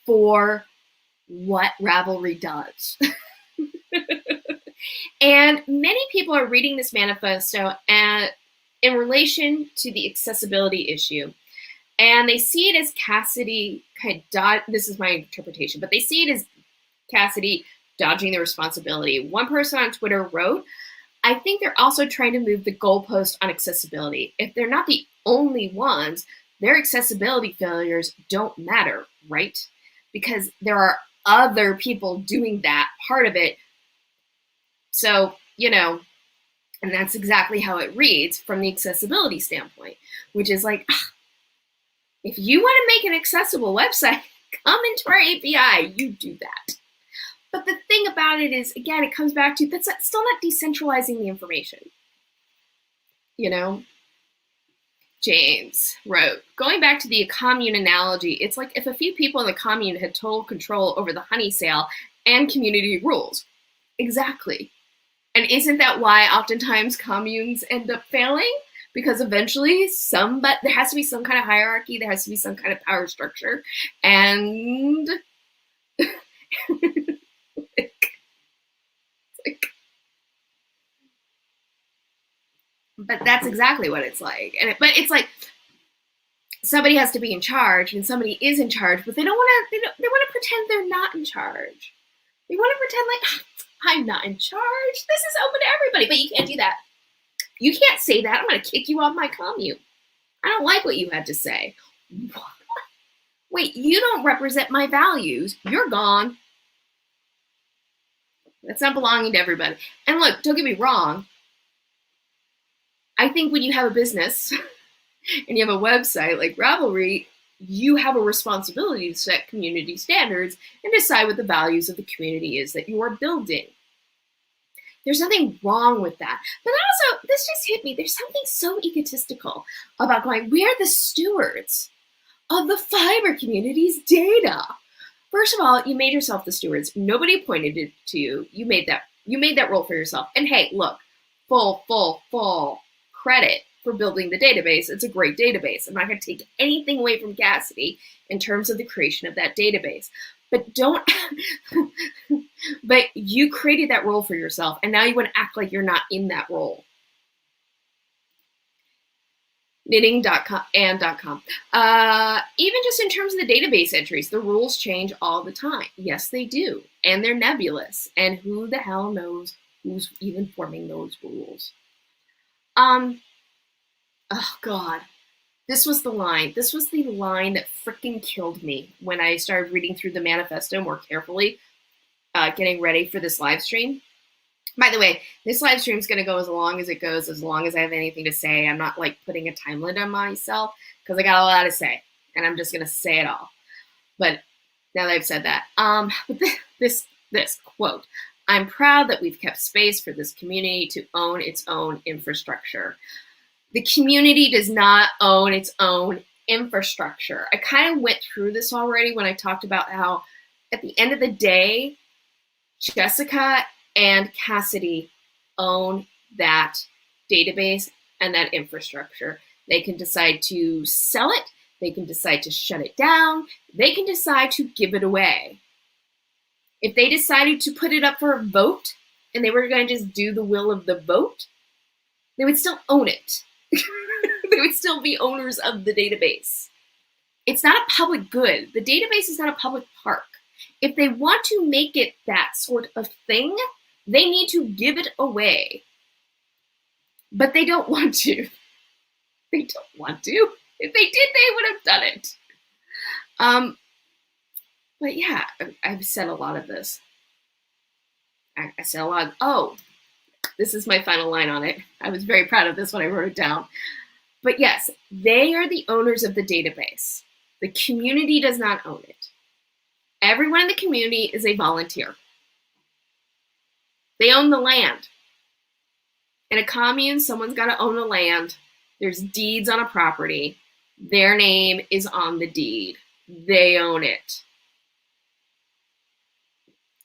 for what Ravelry does. And many people are reading this manifesto in relation to the accessibility issue. And they see it as Cassidy, this is my interpretation, but they see it as Cassidy dodging the responsibility. One person on Twitter wrote, I think they're also trying to move the goalpost on accessibility. If they're not the only ones, their accessibility failures don't matter, right? Because there are other people doing that part of it. So, you know, and that's exactly how it reads from the accessibility standpoint, which is like, if you want to make an accessible website, come into our API, you do that. But the thing about it is, again, it comes back to, that's still not decentralizing the information. You know, James wrote, going back to the commune analogy, it's like if a few people in the commune had total control over the honey sale and community rules. Exactly. And isn't that why oftentimes communes end up failing? Because eventually there has to be some kind of hierarchy, there has to be some kind of power structure, and but that's exactly what it's like. But it's like somebody has to be in charge, and somebody is in charge, but they want to pretend they're not in charge. They want to pretend like, I'm not in charge. This is open to everybody, but you can't do that. You can't say that. I'm going to kick you off my commune. I don't like what you had to say. What? Wait, you don't represent my values. You're gone. That's not belonging to everybody. And look, don't get me wrong. I think when you have a business and you have a website like Ravelry, you have a responsibility to set community standards and decide what the values of the community is that you are building. There's nothing wrong with that. But also, this just hit me. There's something so egotistical about going, we're the stewards of the fiber community's data. First of all, you made yourself the stewards. Nobody appointed it to you. You made that role for yourself. And hey, look, full credit for building the database. It's a great database. I'm not going to take anything away from Cassidy in terms of the creation of that database. But you created that role for yourself, and now you want to act like you're not in that role. knitting.com and .com. Even just in terms of the database entries, the rules change all the time. Yes, they do. And they're nebulous. And who the hell knows who's even forming those rules? Oh God. This was the line. This was the line that freaking killed me when I started reading through the manifesto more carefully, getting ready for this live stream. By the way, this live stream is going to go as long as it goes, as long as I have anything to say. I'm not like putting a time limit on myself because I got a lot to say, and I'm just going to say it all. But now that I've said that, this quote, "I'm proud that we've kept space for this community to own its own infrastructure." The community does not own its own infrastructure. I kind of went through this already when I talked about how at the end of the day, Jessica and Cassidy own that database and that infrastructure. They can decide to sell it. They can decide to shut it down. They can decide to give it away. If they decided to put it up for a vote and they were going to just do the will of the vote, they would still own it. They would still be owners of the database. It's not a public good. The database is not a public park. If they want to make it that sort of thing, they need to give it away. But they don't want to. They don't want to. If they did, they would have done it. But yeah, I've said a lot of this. I said a lot. Oh, this is my final line on it. I was very proud of this when I wrote it down. But yes, they are the owners of the database. The community does not own it. Everyone in the community is a volunteer. They own the land. In a commune, someone's got to own the land. There's deeds on a property. Their name is on the deed. They own it.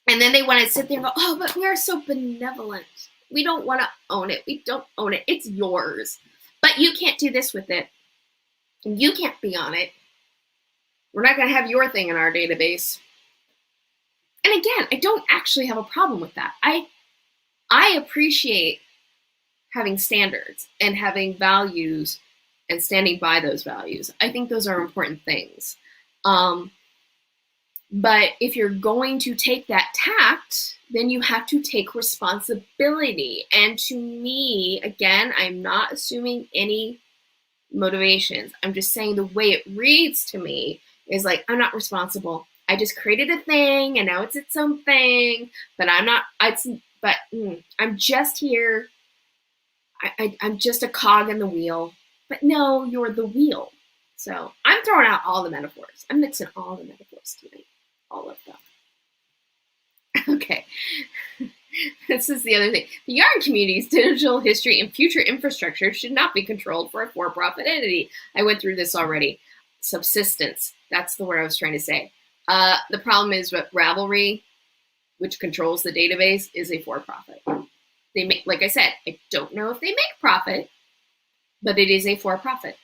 And then they want to sit there and go, oh, but we are so benevolent. We don't want to own it. We don't own it. It's yours. But you can't do this with it. And you can't be on it. We're not going to have your thing in our database. And again, I don't actually have a problem with that. I appreciate having standards and having values and standing by those values. I think those are important things. But if you're going to take that tact, then you have to take responsibility. And to me, again, I'm not assuming any motivations. I'm just saying the way it reads to me is like, I'm not responsible. I just created a thing and now it's its own thing, but I'm just here. I'm just a cog in the wheel. But no, you're the wheel. So I'm throwing out all the metaphors. I'm mixing all the metaphors tonight. All of them. Okay. This is the other thing. The yarn community's digital history and future infrastructure should not be controlled for a for-profit entity. I went through this already. Subsistence. That's the word I was trying to say. The problem is that Ravelry, which controls the database, is a for-profit. They make, like I said, I don't know if they make profit, but it is a for-profit.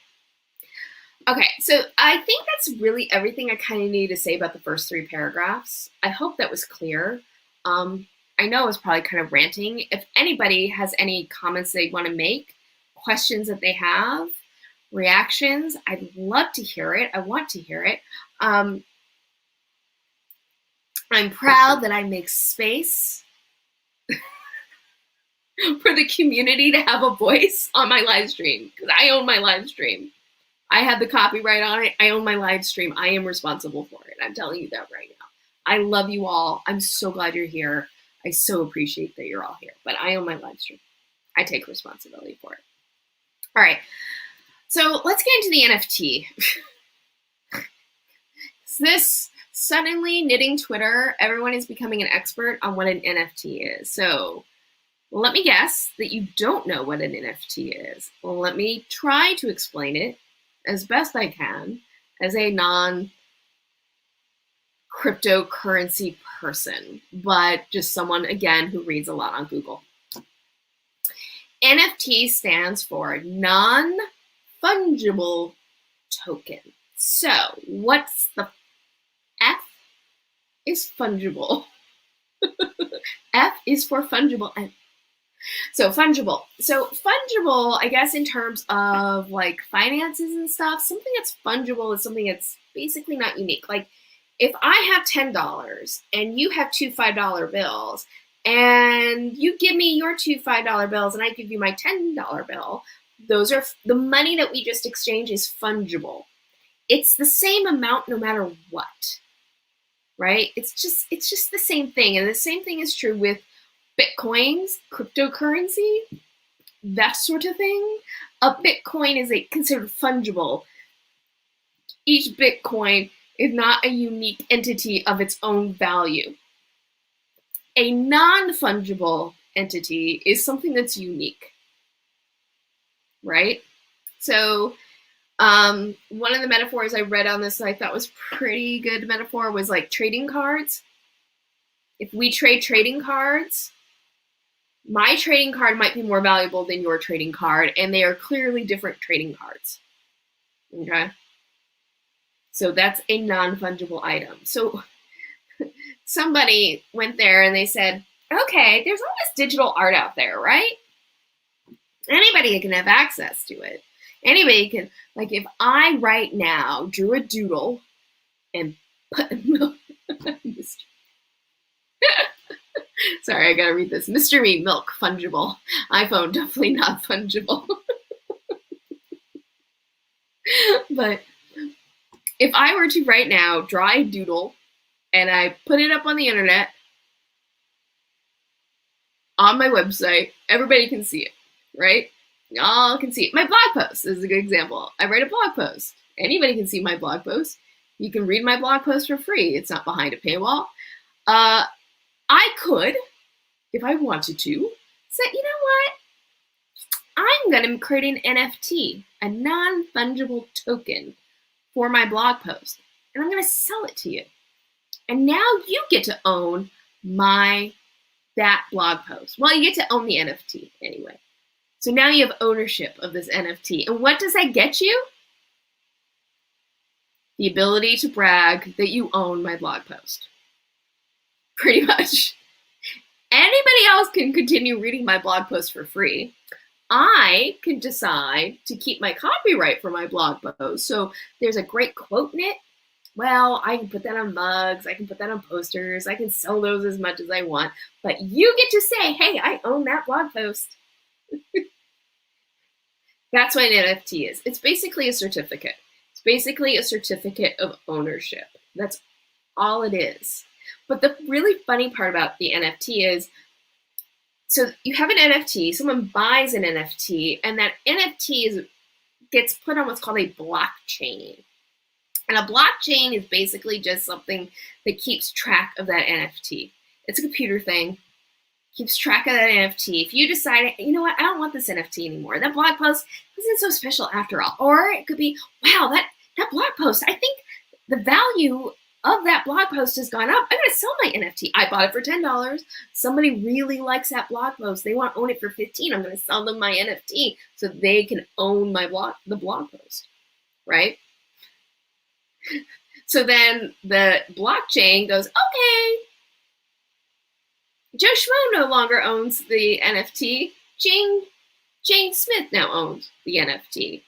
Okay, so I think that's really everything I kind of needed to say about the first 3 paragraphs. I hope that was clear. I know I was probably kind of ranting. If anybody has any comments they want to make, questions that they have, reactions, I'd love to hear it. I want to hear it. I'm proud that I make space for the community to have a voice on my live stream, because I own my live stream. I have the copyright on it. I own my live stream. I am responsible for it. I'm telling you that right now. I love you all. I'm so glad you're here. I so appreciate that you're all here, but I own my live stream. I take responsibility for it. All right. So let's get into the NFT. This suddenly knitting Twitter, everyone is becoming an expert on what an NFT is. So let me guess that you don't know what an NFT is. Well, let me try to explain it as best I can as a non-cryptocurrency person, but just someone, again, who reads a lot on Google. NFT stands for non-fungible token. So what's the F is fungible. F is for fungible. And So fungible. So fungible, I guess in terms of like finances and stuff, something that's fungible is something that's basically not unique. Like if I have $10 and you have two $5 bills and you give me your two $5 bills and I give you my $10 bill, those are the money that we just exchanged is fungible. It's the same amount no matter what, right? It's just the same thing. And the same thing is true with Bitcoins, cryptocurrency, that sort of thing. A Bitcoin is considered fungible. Each Bitcoin is not a unique entity of its own value. A non-fungible entity is something that's unique, right? So one of the metaphors I read on this that I thought was pretty good metaphor was like trading cards. If we trade trading cards, my trading card might be more valuable than your trading card, and they are clearly different trading cards. Okay? So that's a non-fungible item. So somebody went there and they said, okay, there's all this digital art out there, right? Anybody can have access to it. Anybody can, like if I right now drew a doodle and put, sorry, I gotta read this. Mr. Me, milk, fungible. iPhone, definitely not fungible. But if I were to right now draw a doodle and I put it up on the internet, on my website, everybody can see it, right? Y'all can see it. My blog post is a good example. I write a blog post. Anybody can see my blog post. You can read my blog post for free. It's not behind a paywall. I could, if I wanted to, say, you know what? I'm going to create an NFT, a non-fungible token for my blog post, and I'm going to sell it to you. And now you get to own that blog post. Well, you get to own the NFT anyway. So now you have ownership of this NFT. And what does that get you? The ability to brag that you own my blog post. Pretty much. Anybody else can continue reading my blog post for free. I can decide to keep my copyright for my blog post. So there's a great quote in it. Well, I can put that on mugs. I can put that on posters. I can sell those as much as I want. But you get to say, hey, I own that blog post. That's what an NFT is. It's basically a certificate. It's basically a certificate of ownership. That's all it is. But the really funny part about the NFT is, so you have an NFT, someone buys an NFT, and that NFT gets put on what's called a blockchain. And a blockchain is basically just something that keeps track of that NFT. It's a computer thing, keeps track of that NFT. If you decide, you know what, I don't want this NFT anymore. That blog post isn't so special after all. Or it could be, wow, that blog post, I think the value of that blog post has gone up. I'm going to sell my NFT. I bought it for $10. Somebody really likes that blog post. They want to own it for $15. I'm going to sell them my NFT so they can own the blog post, right? So then the blockchain goes, okay, Joe Schmo no longer owns the NFT. Jane Smith now owns the NFT.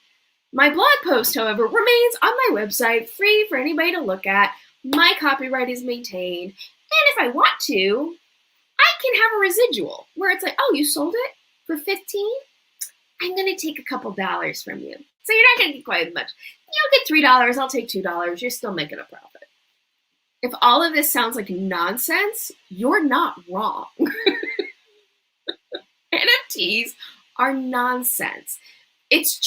My blog post, however, remains on my website, free for anybody to look at. My copyright is maintained. And if I want to, I can have a residual where it's like, oh, you sold it for $15? I'm going to take a couple dollars from you. So you're not going to get quite as much. You'll get $3. I'll take $2. You're still making a profit. If all of this sounds like nonsense, you're not wrong. NFTs are nonsense. It's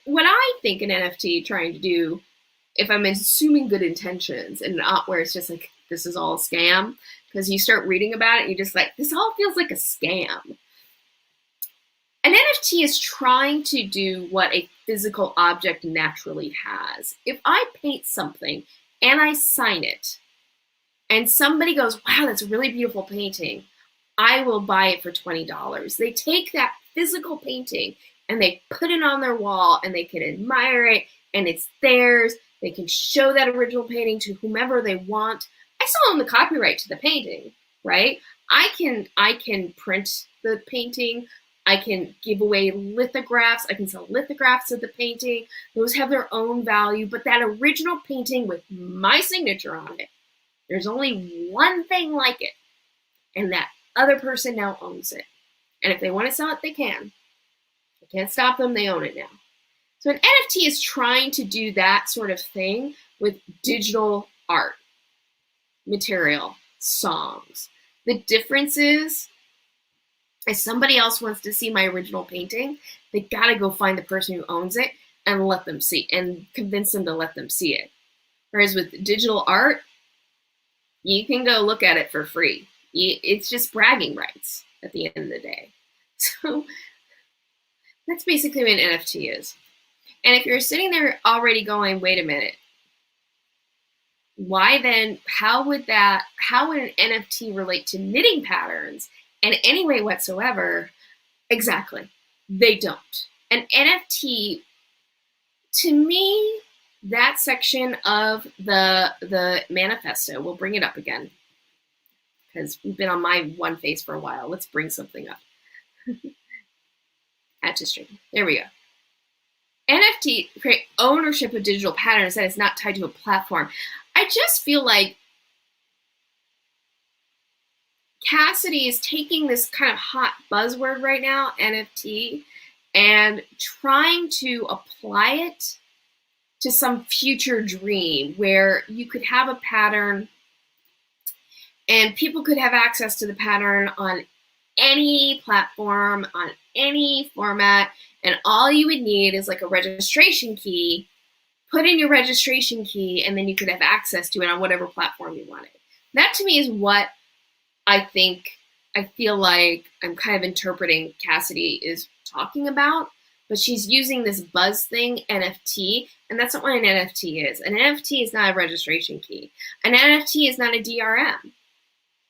what I think an NFT trying to do, if I'm assuming good intentions and not where it's just like, this is all a scam, because you start reading about it and you're just like, this all feels like a scam. An NFT is trying to do what a physical object naturally has. If I paint something and I sign it, and somebody goes, wow, that's a really beautiful painting, I will buy it for $20. They take that physical painting and they put it on their wall and they can admire it and it's theirs. They can show that original painting to whomever they want. I still own the copyright to the painting, right? I can print the painting. I can give away lithographs. I can sell lithographs of the painting. Those have their own value, but that original painting with my signature on it, there's only one thing like it, and that other person now owns it. And if they want to sell it, they can. I can't stop them. They own it now. So an NFT is trying to do that sort of thing with digital art, material, songs. The difference is, if somebody else wants to see my original painting, they gotta go find the person who owns it and let them see, and convince them to let them see it. Whereas with digital art, you can go look at it for free. It's just bragging rights at the end of the day. So that's basically what an NFT is. And if you're sitting there already going, wait a minute, why then, how would an NFT relate to knitting patterns in any way whatsoever? Exactly. They don't. An NFT, to me, that section of the manifesto, we'll bring it up again, because we've been on my one face for a while. Let's bring something up. Add to stream. There we go. NFT create ownership of digital patterns that is not tied to a platform. I just feel like Cassidy is taking this kind of hot buzzword right now, NFT, and trying to apply it to some future dream where you could have a pattern and people could have access to the pattern on any platform, on any format, and all you would need is like a registration key. Put in your registration key, and then you could have access to it on whatever platform you wanted. That to me is what I feel like I'm kind of interpreting Cassidy is talking about, but she's using this buzz thing, NFT, and that's not what an NFT is. An NFT is not a registration key. An NFT is not a DRM.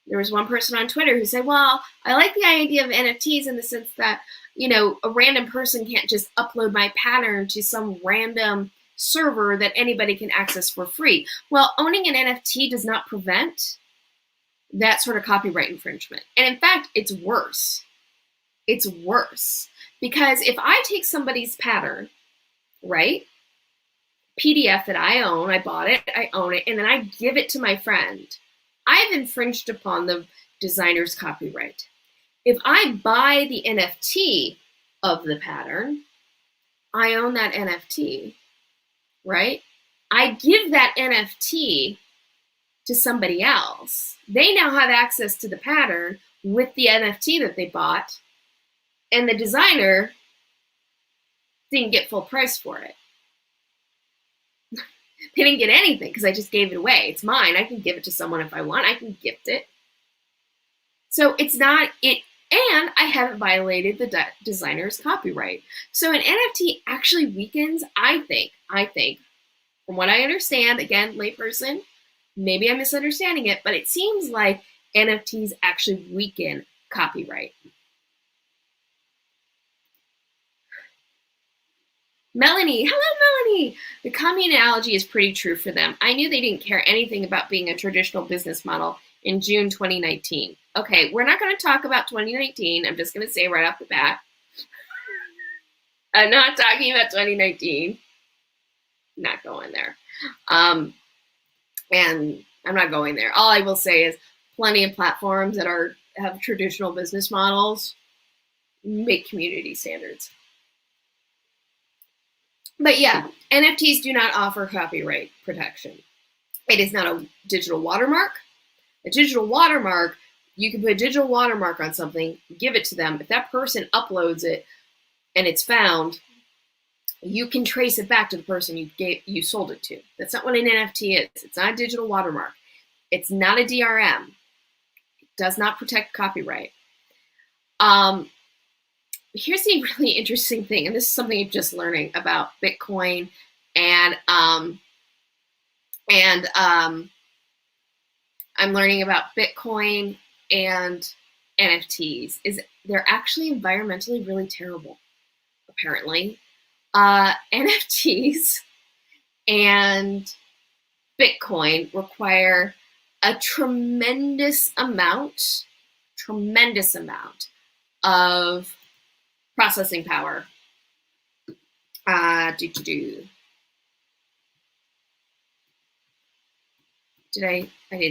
There was one person on Twitter who said, well, I like the idea of NFTs in the sense that, you know, a random person can't just upload my pattern to some random server that anybody can access for free. Well, owning an NFT does not prevent that sort of copyright infringement. And in fact, it's worse. It's worse. Because if I take somebody's pattern, right, PDF that I own, I bought it, I own it, and then I give it to my friend, I've infringed upon the designer's copyright. If I buy the NFT of the pattern, I own that NFT, right? I give that NFT to somebody else. They now have access to the pattern with the NFT that they bought, and the designer didn't get full price for it. They didn't get anything because I just gave it away. It's mine. I can give it to someone if I want. I can gift it. So it's not it, and I haven't violated the designer's copyright. So an NFT actually weakens, I think, from what I understand, again, layperson, maybe I'm misunderstanding it, but it seems like NFTs actually weaken copyright. Melanie, hello Melanie! The commune analogy is pretty true for them. I knew they didn't care anything about being a traditional business model in June 2019. Okay, we're not going to talk about 2019. I'm just going to say right off the bat, I'm not talking about 2019. Not going there. And I'm not going there. All I will say is plenty of platforms that have traditional business models make community standards. But yeah, NFTs do not offer copyright protection. It is not a digital watermark. A digital watermark, you can put a digital watermark on something, give it to them. If that person uploads it and it's found, you can trace it back to the person you sold it to. That's not what an NFT is. It's not a digital watermark. It's not a DRM. It does not protect copyright. Here's the really interesting thing, and this is something I'm just learning about Bitcoin and I'm learning about Bitcoin and NFTs, is they're actually environmentally really terrible, apparently. NFTs and Bitcoin require a tremendous amount of processing power. I didn't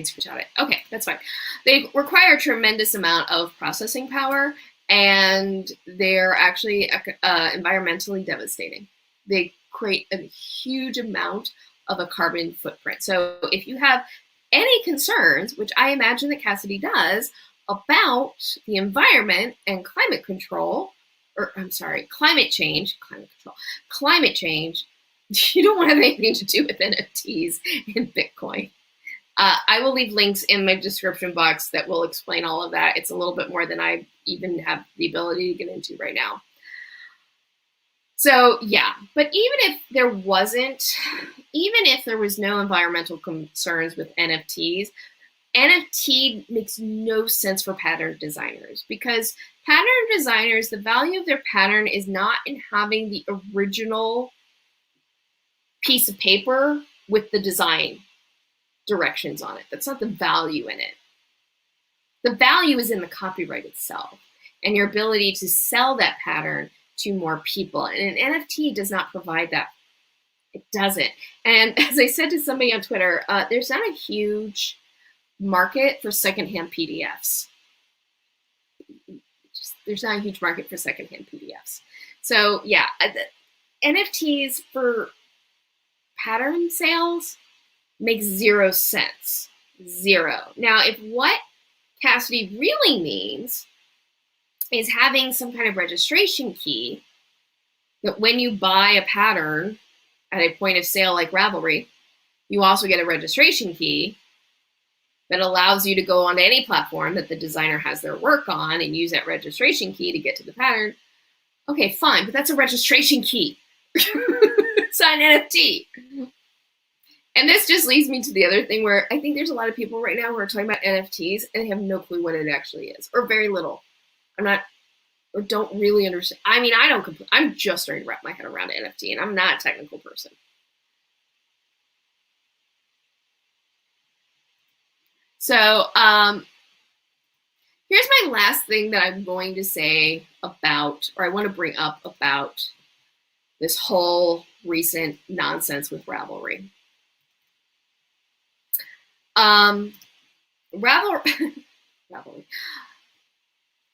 screenshot it. Okay, that's fine. They require a tremendous amount of processing power, and they're actually environmentally devastating. They create a huge amount of a carbon footprint. So if you have any concerns, which I imagine that Cassidy does, about the environment and climate change, you don't want to have anything to do with NFTs and Bitcoin. I will leave links in my description box that will explain all of that. It's a little bit more than I even have the ability to get into right now. So yeah, but even if there was no environmental concerns with NFTs, NFT makes no sense for pattern designers, because pattern designers, the value of their pattern is not in having the original piece of paper with the design directions on it. That's not the value in it. The value is in the copyright itself and your ability to sell that pattern to more people. And an NFT does not provide that. It doesn't. And as I said to somebody on Twitter, there's not a huge market for secondhand PDFs. There's not a huge market for secondhand PDFs. So yeah, NFTs for pattern sales makes zero sense. Zero. Now, if what Cassidy really means is having some kind of registration key that when you buy a pattern at a point of sale like Ravelry, you also get a registration key that allows you to go onto any platform that the designer has their work on and use that registration key to get to the pattern. Okay, fine, but that's a registration key. It's not an NFT. And this just leads me to the other thing where I think there's a lot of people right now who are talking about NFTs and they have no clue what it actually is, or very little. Don't really understand. I mean, I'm just starting to wrap my head around NFT, and I'm not a technical person. So here's my last thing that I'm going to say about, or I want to bring up about this whole recent nonsense with Ravelry. Ravelry.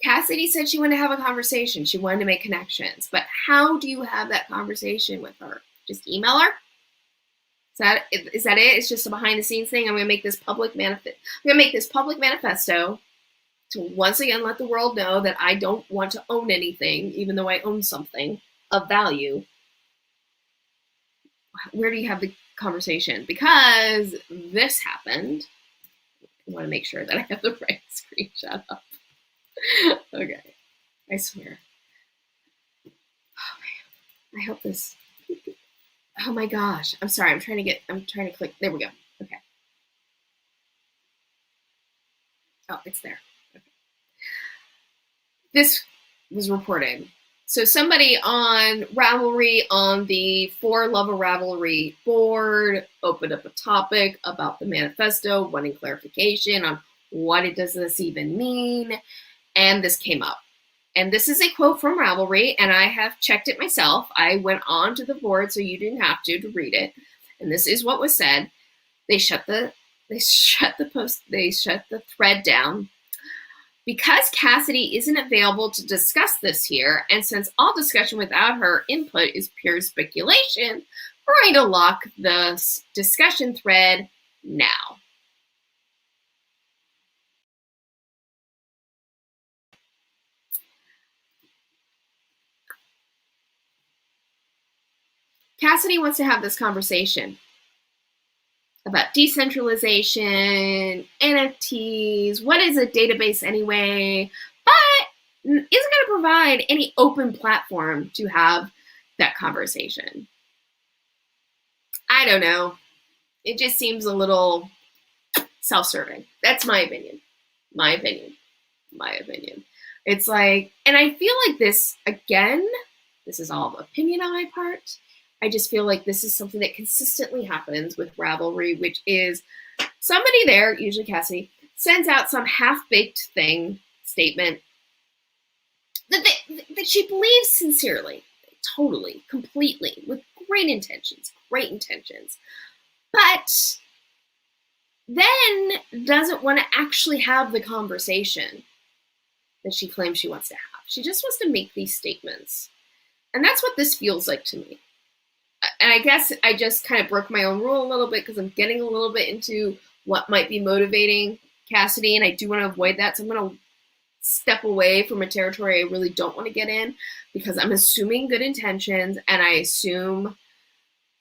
Cassidy said she wanted to have a conversation. She wanted to make connections. But how do you have that conversation with her? Just email her? Is that it? It's just a behind the scenes thing. I'm going to make this public manifesto to once again let the world know that I don't want to own anything, even though I own something of value. Where do you have the conversation? Because this happened. I want to make sure that I have the right screenshot up. Okay, I swear. Oh man, I hope this. Oh my gosh, I'm sorry. I'm trying to click. There we go. Okay. Oh, it's there. Okay. This was reported. So somebody on Ravelry, on the For Love of Ravelry board, opened up a topic about the manifesto, wanting clarification on what does this even mean, and this came up. And this is a quote from Ravelry, and I have checked it myself. I went on to the board so you didn't have to read it. And this is what was said. They shut the thread down. Because Cassidy isn't available to discuss this here, and since all discussion without her input is pure speculation, we're going to lock the discussion thread now. Cassidy wants to have this conversation about decentralization, NFTs, what is a database anyway, but isn't going to provide any open platform to have that conversation. I don't know. It just seems a little self-serving. That's my opinion. My opinion. It's like, and I feel like this, again, this is all opinion on my part. I just feel like this is something that consistently happens with Ravelry, which is somebody there, usually Cassidy, sends out some half-baked statement that she believes sincerely, totally, completely, with great intentions, but then doesn't want to actually have the conversation that she claims she wants to have. She just wants to make these statements. And that's what this feels like to me. And I guess I just kind of broke my own rule a little bit because I'm getting a little bit into what might be motivating Cassidy, and I do want to avoid that. So I'm going to step away from a territory I really don't want to get in because I'm assuming good intentions and I assume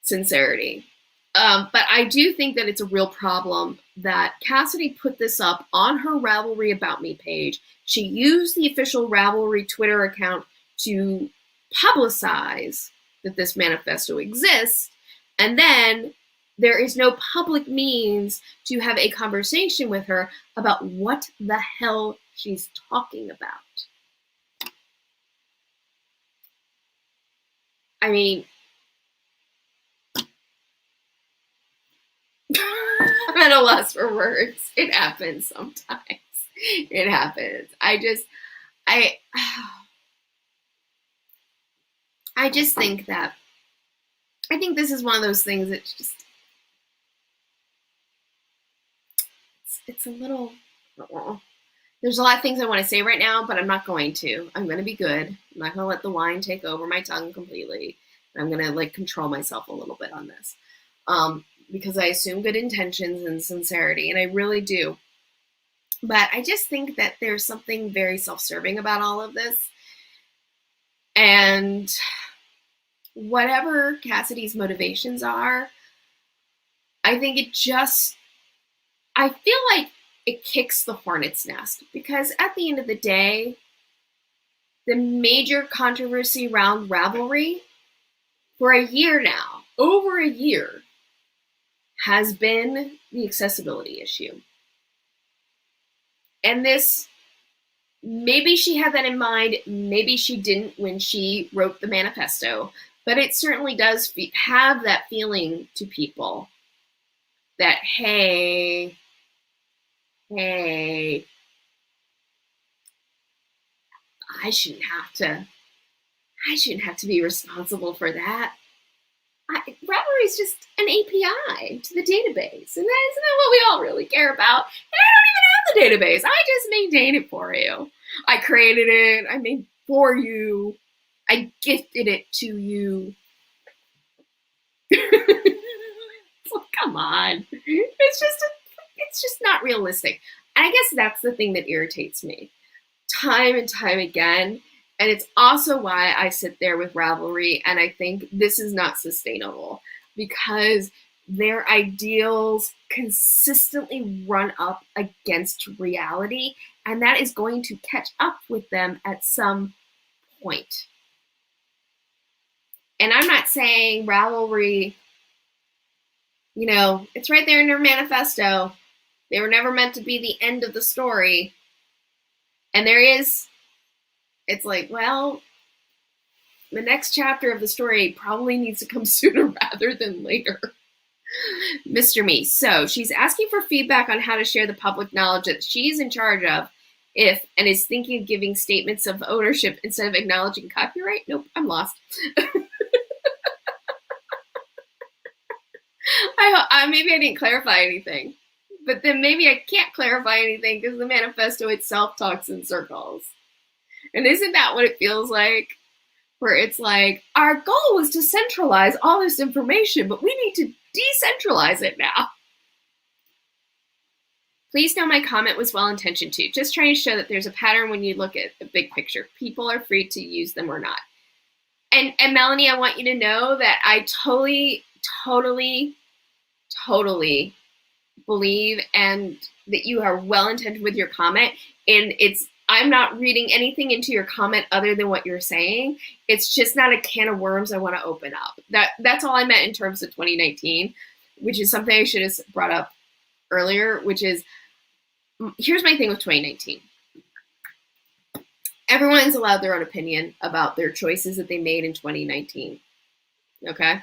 sincerity. But I do think that it's a real problem that Cassidy put this up on her Ravelry About Me page. She used the official Ravelry Twitter account to publicize that this manifesto exists, and then there is no public means to have a conversation with her about what the hell she's talking about. I mean, I'm at a loss for words. It happens sometimes. It happens. I just think that, I think this is one of those things that just, it's a little, there's a lot of things I want to say right now, but I'm not going to. I'm going to be good. I'm not going to let the wine take over my tongue completely. I'm going to control myself a little bit on this. Because I assume good intentions and sincerity, and I really do. But I just think that there's something very self-serving about all of this. And whatever Cassidy's motivations are, I think I feel like it kicks the hornet's nest. Because at the end of the day, the major controversy around Ravelry for a year now, over a year, has been the accessibility issue. And this, maybe she had that in mind, maybe she didn't when she wrote the manifesto, but it certainly does have that feeling to people that, hey, I shouldn't have to be responsible for that. Ravelry is just an API to the database, and isn't that what we all really care about? And I don't even have the database. I just maintain it for you. I created it. I made it for you. I gifted it to you. Come on. It's just not realistic. And I guess that's the thing that irritates me time and time again. And it's also why I sit there with Ravelry and I think this is not sustainable, because their ideals consistently run up against reality, and that is going to catch up with them at some point. And I'm not saying Ravelry, it's right there in their manifesto. They were never meant to be the end of the story. And it's like, well, the next chapter of the story probably needs to come sooner rather than later. Mr. Me. So she's asking for feedback on how to share the public knowledge that she's in charge of and is thinking of giving statements of ownership instead of acknowledging copyright. Nope, I'm lost. Maybe I didn't clarify anything. But then maybe I can't clarify anything because the manifesto itself talks in circles. And isn't that what it feels like? Where it's like, our goal was to centralize all this information, but we need to decentralize it now. Please know my comment was well-intentioned too. Just trying to show that there's a pattern when you look at the big picture. People are free to use them or not. And Melanie, I want you to know that I totally believe and that you are well-intentioned with your comment. And I'm not reading anything into your comment other than what you're saying. It's just not a can of worms I want to open up. That's all I meant in terms of 2019, which is something I should have brought up earlier, which is, here's my thing with 2019. Everyone's allowed their own opinion about their choices that they made in 2019. Okay?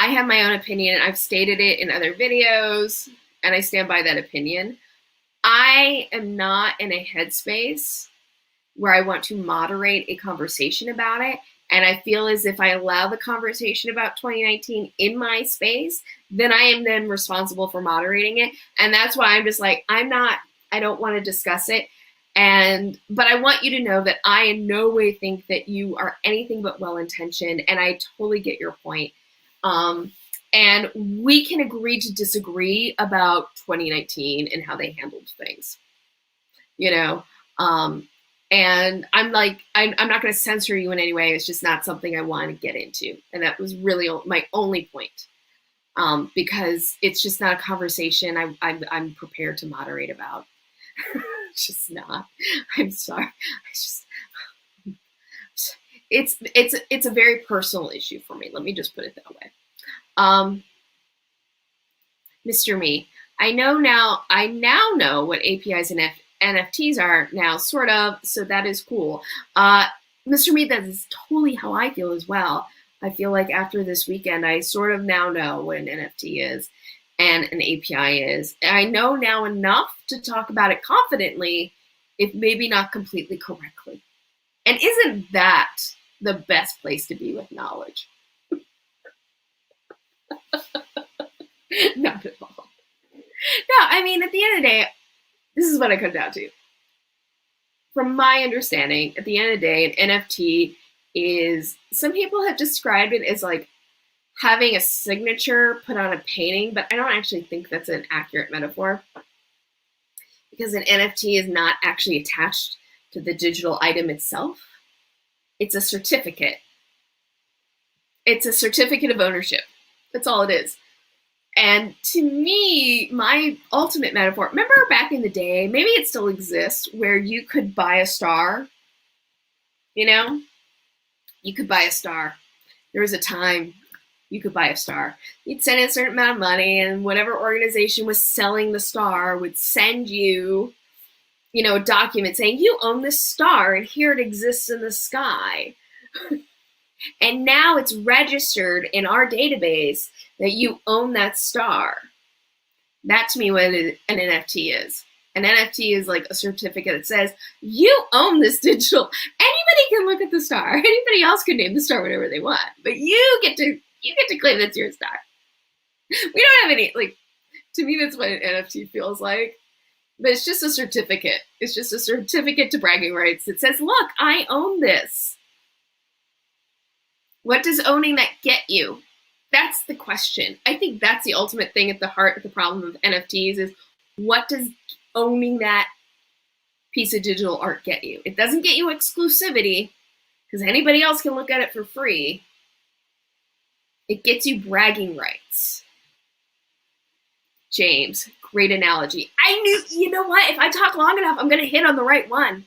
I have my own opinion. I've stated it in other videos, and I stand by that opinion. I am not in a headspace where I want to moderate a conversation about it. And I feel as if I allow the conversation about 2019 in my space, then I am then responsible for moderating it. And that's why I'm just like, I don't want to discuss it. But I want you to know that I in no way think that you are anything but well-intentioned, and I totally get your point. And we can agree to disagree about 2019 and how they handled things, you know? And I'm like, I'm not going to censor you in any way. It's just not something I want to get into. And that was really my only point, because it's just not a conversation I'm prepared to moderate about. It's just not. I'm sorry. It's a very personal issue for me. Let me just put it that way. Mr. Me, I now know what APIs and NFTs are now, sort of, so that is cool. Mr. Me, that is totally how I feel as well. I feel like after this weekend, I sort of now know what an NFT is and an API is. And I know now enough to talk about it confidently, if maybe not completely correctly. And isn't that the best place to be with knowledge? Not at all. No, I mean, at the end of the day, this is what I come down to. From my understanding, at the end of the day, an NFT is, some people have described it as like having a signature put on a painting, but I don't actually think that's an accurate metaphor, because an NFT is not actually attached to the digital item itself. It's a certificate. It's a certificate of ownership. That's all it is. And to me, my ultimate metaphor, remember back in the day, maybe it still exists, where you could buy a star, you know? You could buy a star. There was a time you could buy a star. You'd send in a certain amount of money, and whatever organization was selling the star would send you, you know, a document saying, you own this star, and here it exists in the sky. And now it's registered in our database that you own that star. That to me what an NFT is. An NFT is like a certificate that says, you own this digital. Anybody can look at the star. Anybody else can name the star whatever they want. But you get to claim that's your star. We don't have any, like, to me that's what an NFT feels like. But it's just a certificate. It's just a certificate to bragging rights that says, look, I own this. What does owning that get you? That's the question. I think that's the ultimate thing at the heart of the problem of NFTs is, what does owning that piece of digital art get you? It doesn't get you exclusivity, because anybody else can look at it for free. It gets you bragging rights. James, great analogy. I knew, you know what? If I talk long enough, I'm going to hit on the right one.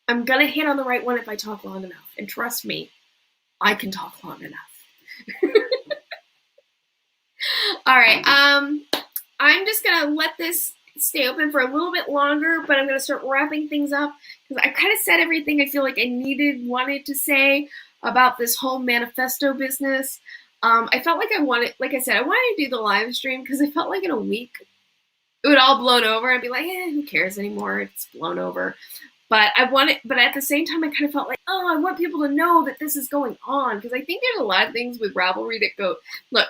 I'm going to hit on the right one if I talk long enough. And trust me, I can talk long enough. All right. I'm just going to let this stay open for a little bit longer, but I'm going to start wrapping things up because I kind of said everything I feel like I wanted to say about this whole manifesto business. I felt like I wanted to do the live stream because I felt like in a week it would all blown over. I'd be like, who cares anymore? It's blown over. But at the same time, I kind of felt like, I want people to know that this is going on, because I think there's a lot of things with Ravelry that go, look,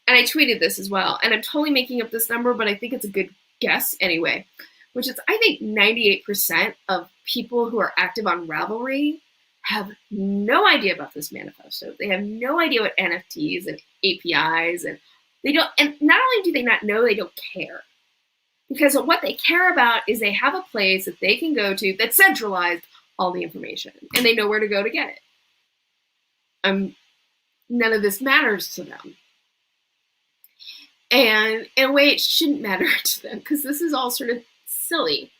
and I tweeted this as well, and I'm totally making up this number, but I think it's a good guess anyway, which is I think 98% of people who are active on Ravelry have no idea about this manifesto. They have no idea what NFTs and APIs, and not only do they not know, they don't care. Because what they care about is they have a place that they can go to that centralized all the information, and they know where to go to get it. None of this matters to them. And in a way, it shouldn't matter to them, because this is all sort of silly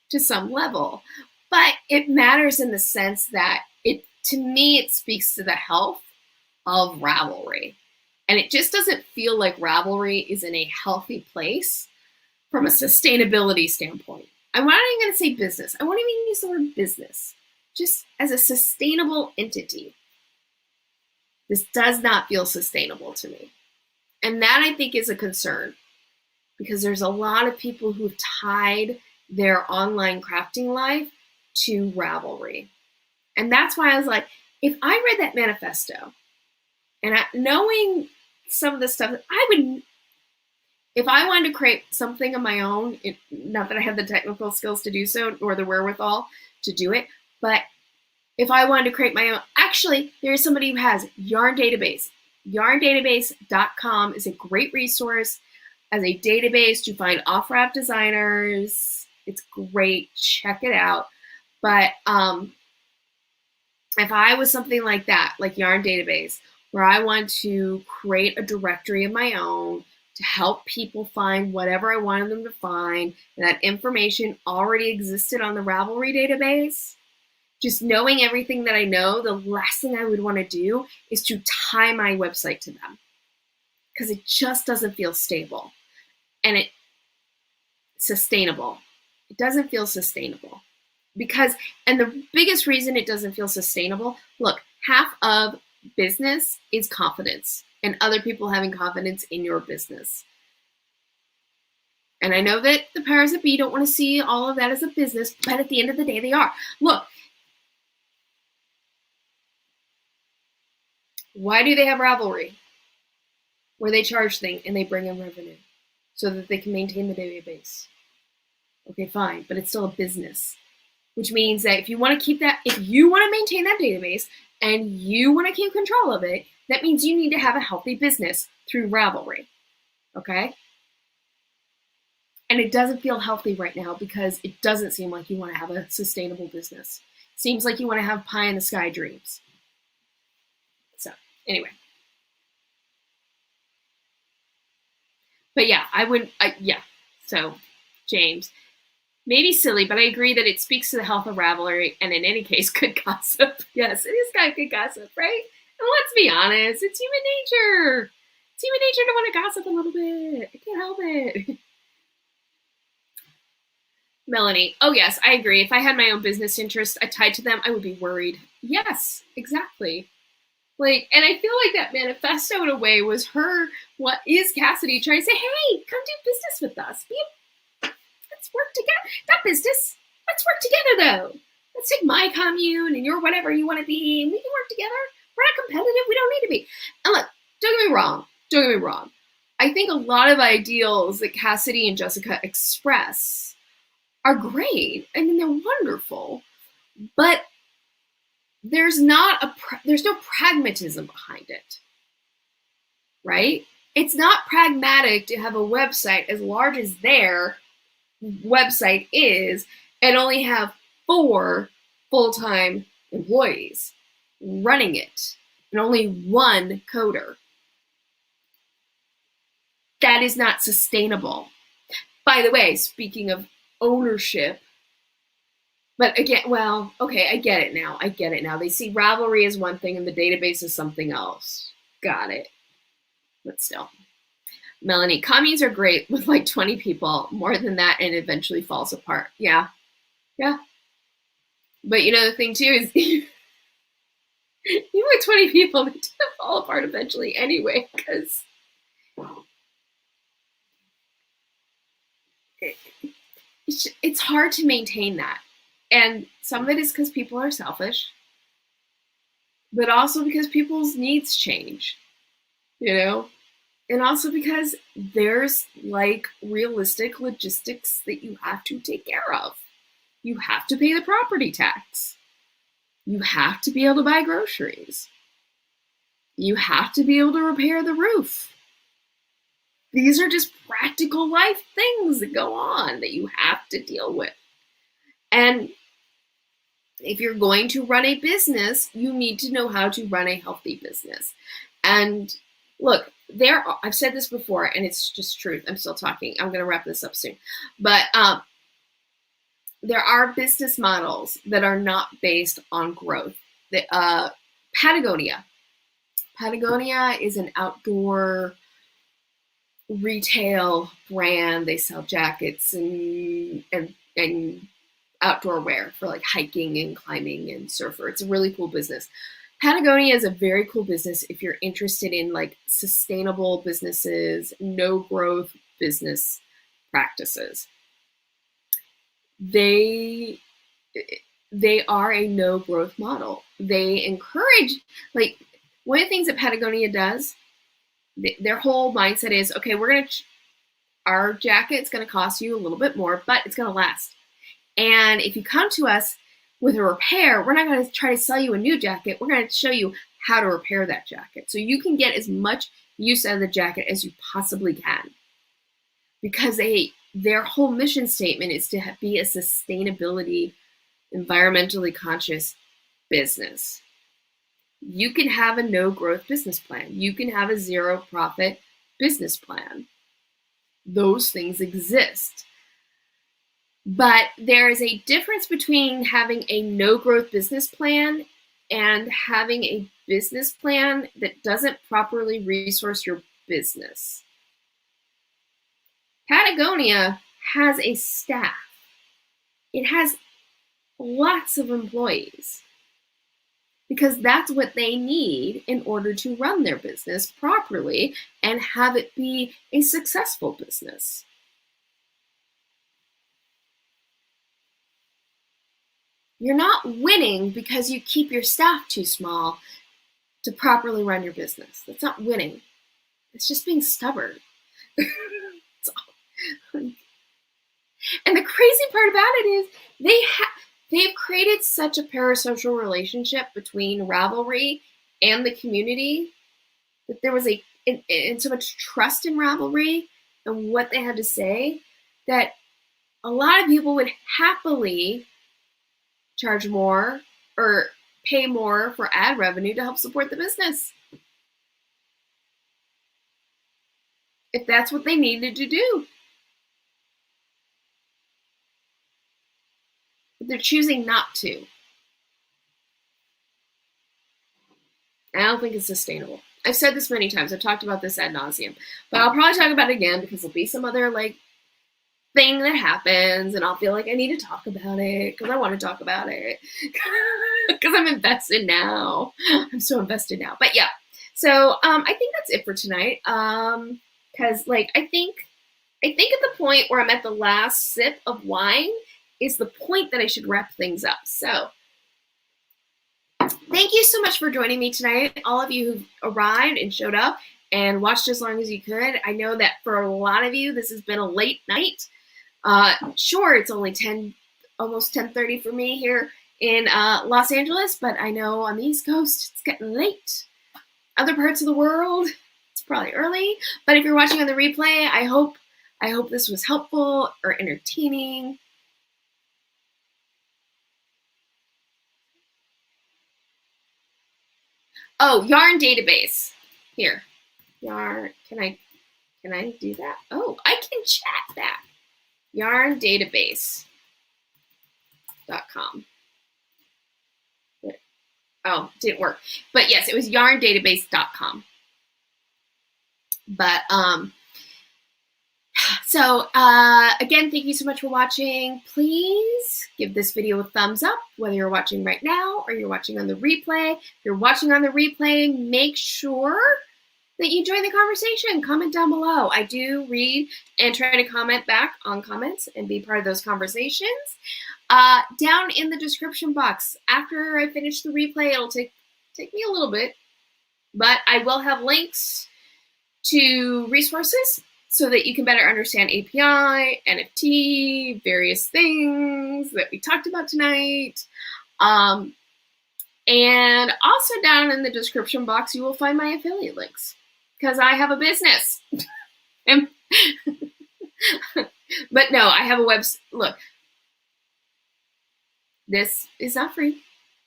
to some level. But it matters in the sense that to me, it speaks to the health of Ravelry. And it just doesn't feel like Ravelry is in a healthy place from a sustainability standpoint. I'm not even going to say business. I won't even use the word business. Just as a sustainable entity. This does not feel sustainable to me. And that, I think, is a concern, because there's a lot of people who've tied their online crafting life to Ravelry. And that's why I was like, if I read that manifesto, and knowing some of the stuff, I would, if I wanted to create something of my own, not that I have the technical skills to do so, or the wherewithal to do it, but if I wanted to create my own, actually, there's somebody who has Yarn Database. YarnDatabase.com is a great resource as a database to find off-wrap designers. It's great. Check it out. But if I was something like that, like Yarn Database, where I want to create a directory of my own to help people find whatever I wanted them to find, and that information already existed on the Ravelry database, just knowing everything that I know, the last thing I would want to do is to tie my website to them, because it just doesn't feel stable and sustainable. It doesn't feel sustainable because, and the biggest reason it doesn't feel sustainable, look, half of business is confidence and other people having confidence in your business. And I know that the powers that be don't want to see all of that as a business, but at the end of the day, they are. Look, why do they have Ravelry? Where they charge things and they bring in revenue so that they can maintain the database. Okay, fine, but it's still a business, which means that if you want to keep that, if you want to maintain that database and you want to keep control of it, that means you need to have a healthy business through Ravelry, okay? And it doesn't feel healthy right now because it doesn't seem like you want to have a sustainable business. It seems like you want to have pie in the sky dreams. So anyway. But yeah, so James, maybe silly, but I agree that it speaks to the health of Ravelry, and in any case, good gossip. Yes, it is kind of good gossip, right? And let's be honest, it's human nature. It's human nature to want to gossip a little bit. I can't help it. Melanie, oh yes, I agree. If I had my own business interests tied to them, I would be worried. Yes, exactly. Like, and I feel like that manifesto in a way was her, what is Cassidy trying to say, hey, come do business with us. Let's work together. Not business. Let's work together though. Let's take my commune and your whatever you want to be, and we can work together. We're not competitive. We don't need to be. And look, don't get me wrong. Don't get me wrong. I think a lot of ideals that Cassidy and Jessica express are great. I mean, they're wonderful, but there's no pragmatism behind it, right? It's not pragmatic to have a website as large as their website is and only have 4 full-time employees running it and only 1 coder. That is not sustainable. By the way, speaking of ownership, but again, well, okay, I get it now. They see Ravelry as one thing and the database is something else. Got it. But still. Melanie, communes are great with like 20 people. More than that, and it eventually falls apart. Yeah. Yeah. But you know, the thing too is, even with 20 people, they tend to fall apart eventually anyway, because it's hard to maintain that. And some of it is because people are selfish, but also because people's needs change, you know? And also because there's like realistic logistics that you have to take care of. You have to pay the property tax. You have to be able to buy groceries. You have to be able to repair the roof. These are just practical life things that go on that you have to deal with. And if you're going to run a business, you need to know how to run a healthy business. And look, I've said this before, and it's just truth. I'm still talking. I'm going to wrap this up soon. But there are business models that are not based on growth. Patagonia. Patagonia is an outdoor retail brand. They sell jackets and outdoor wear for like hiking and climbing and surfer. It's a really cool business. Patagonia is a very cool business if you're interested in like sustainable businesses, no growth business practices. They are a no growth model. They encourage, like, one of the things that Patagonia does, their whole mindset is, okay, our jacket's going to cost you a little bit more, but it's going to last. And if you come to us with a repair, we're not going to try to sell you a new jacket. We're going to show you how to repair that jacket so you can get as much use out of the jacket as you possibly can. Because their whole mission statement is to be a sustainability, environmentally conscious business. You can have a no growth business plan. You can have a zero profit business plan. Those things exist. But there is a difference between having a no growth business plan and having a business plan that doesn't properly resource your business. Patagonia has a staff. It has lots of employees because that's what they need in order to run their business properly and have it be a successful business. You're not winning because you keep your staff too small to properly run your business. That's not winning. It's just being stubborn. And the crazy part about it is they've created such a parasocial relationship between Ravelry and the community that there was and so much trust in Ravelry and what they had to say that a lot of people would happily charge more or pay more for ad revenue to help support the business if that's what they needed to do. But they're choosing not to. I don't think it's sustainable. I've said this many times. I've talked about this ad nauseum, but I'll probably talk about it again because there'll be some other thing that happens and I'll feel like I need to talk about it because I want to talk about it because I'm invested now. I'm so invested now. But yeah, so I think that's it for tonight. Because I think at the point where I'm at the last sip of wine is the point that I should wrap things up. So thank you so much for joining me tonight. All of you who arrived and showed up and watched as long as you could. I know that for a lot of you, this has been a late night. Sure, it's only almost 10:30 for me here in Los Angeles, but I know on the East Coast it's getting late. Other parts of the world, it's probably early. But if you're watching on the replay, I hope this was helpful or entertaining. Oh, Yarn database. Here. Yarn, can I do that? Oh, I can chat that. yarndatabase.com. Oh, didn't work. But yes, it was yarndatabase.com. But so again, thank you so much for watching. Please give this video a thumbs up, whether you're watching right now or you're watching on the replay. If you're watching on the replay, make sure that you join the conversation. Comment down below. I do read and try to comment back on comments and be part of those conversations. Down in the description box, after I finish the replay, it'll take me a little bit, but I will have links to resources so that you can better understand API, NFT, various things that we talked about tonight. And also down in the description box, you will find my affiliate links because I have a business. But no, I have a website. Look, this is not free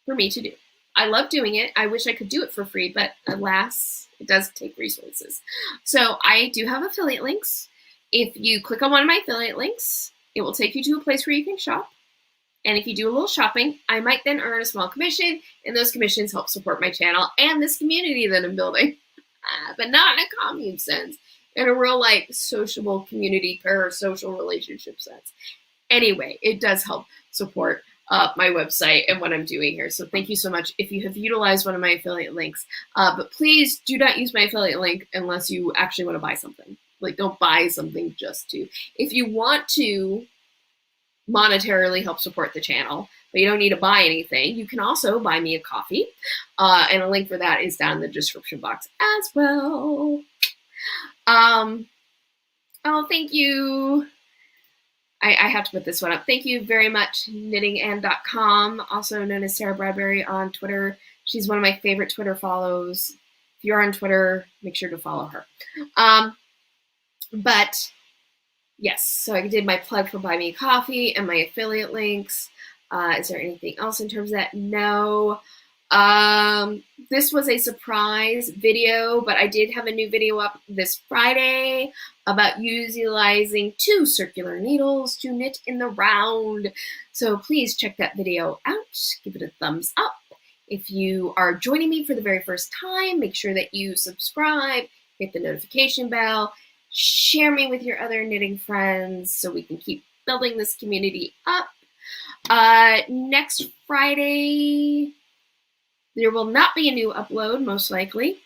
for me to do. I love doing it. I wish I could do it for free, but alas, it does take resources. So I do have affiliate links. If you click on one of my affiliate links, it will take you to a place where you can shop. And if you do a little shopping, I might then earn a small commission, and those commissions help support my channel and this community that I'm building. But not in a commune sense, in a real sociable community, parasocial relationship sense. Anyway, it does help support my website and what I'm doing here. So thank you so much if you have utilized one of my affiliate links. But please do not use my affiliate link unless you actually want to buy something. Like, don't buy something just to. If you want to monetarily help support the channel, but you don't need to buy anything, you can also buy me a coffee. And a link for that is down in the description box as well. Oh, thank you. I have to put this one up. Thank you very much, knittingann.com, also known as Sarah Bradbury on Twitter. She's one of my favorite Twitter follows. If you're on Twitter, make sure to follow her. But yes, so I did my plug for Buy Me a Coffee and my affiliate links. Is there anything else in terms of that? No. This was a surprise video, but I did have a new video up this Friday about utilizing 2 circular needles to knit in the round. So please check that video out. Give it a thumbs up. If you are joining me for the very first time, make sure that you subscribe, hit the notification bell, share me with your other knitting friends so we can keep building this community up. Next Friday, there will not be a new upload, most likely.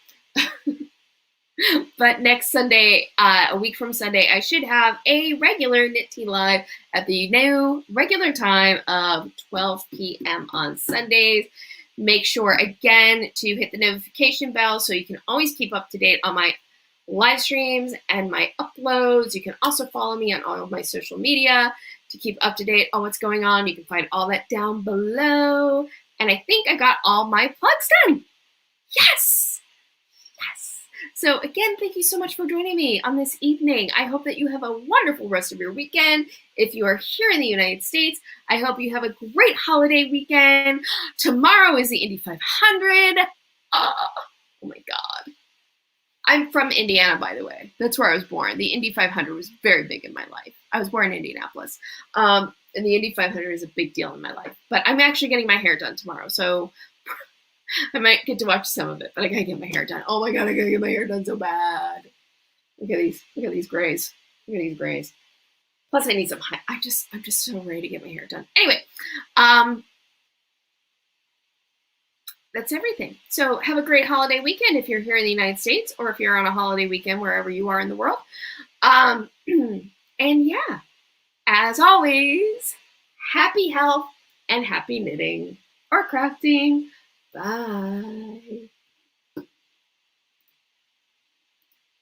But next Sunday, a week from Sunday, I should have a regular Knit Tea Live at the new regular time of 12 p.m. on Sundays. Make sure, again, to hit the notification bell so you can always keep up to date on my live streams and my uploads. You can also follow me on all of my social media to keep up to date on what's going on. You can find all that down below. And I think I got all my plugs done. Yes! Yes! So again, thank you so much for joining me on this evening. I hope that you have a wonderful rest of your weekend. If you are here in the United States, I hope you have a great holiday weekend. Tomorrow is the Indy 500. Oh my God. I'm from Indiana, by the way. That's where I was born. The Indy 500 was very big in my life. I was born in Indianapolis. And the Indy 500 is a big deal in my life. But I'm actually getting my hair done tomorrow, so I might get to watch some of it, but I gotta get my hair done. Oh my God, I gotta get my hair done so bad. Look at these grays. Look at these grays. Plus I need some, I'm just so ready to get my hair done. Anyway, that's everything. So have a great holiday weekend if you're here in the United States, or if you're on a holiday weekend wherever you are in the world. And yeah, as always, happy health and happy knitting or crafting. Bye.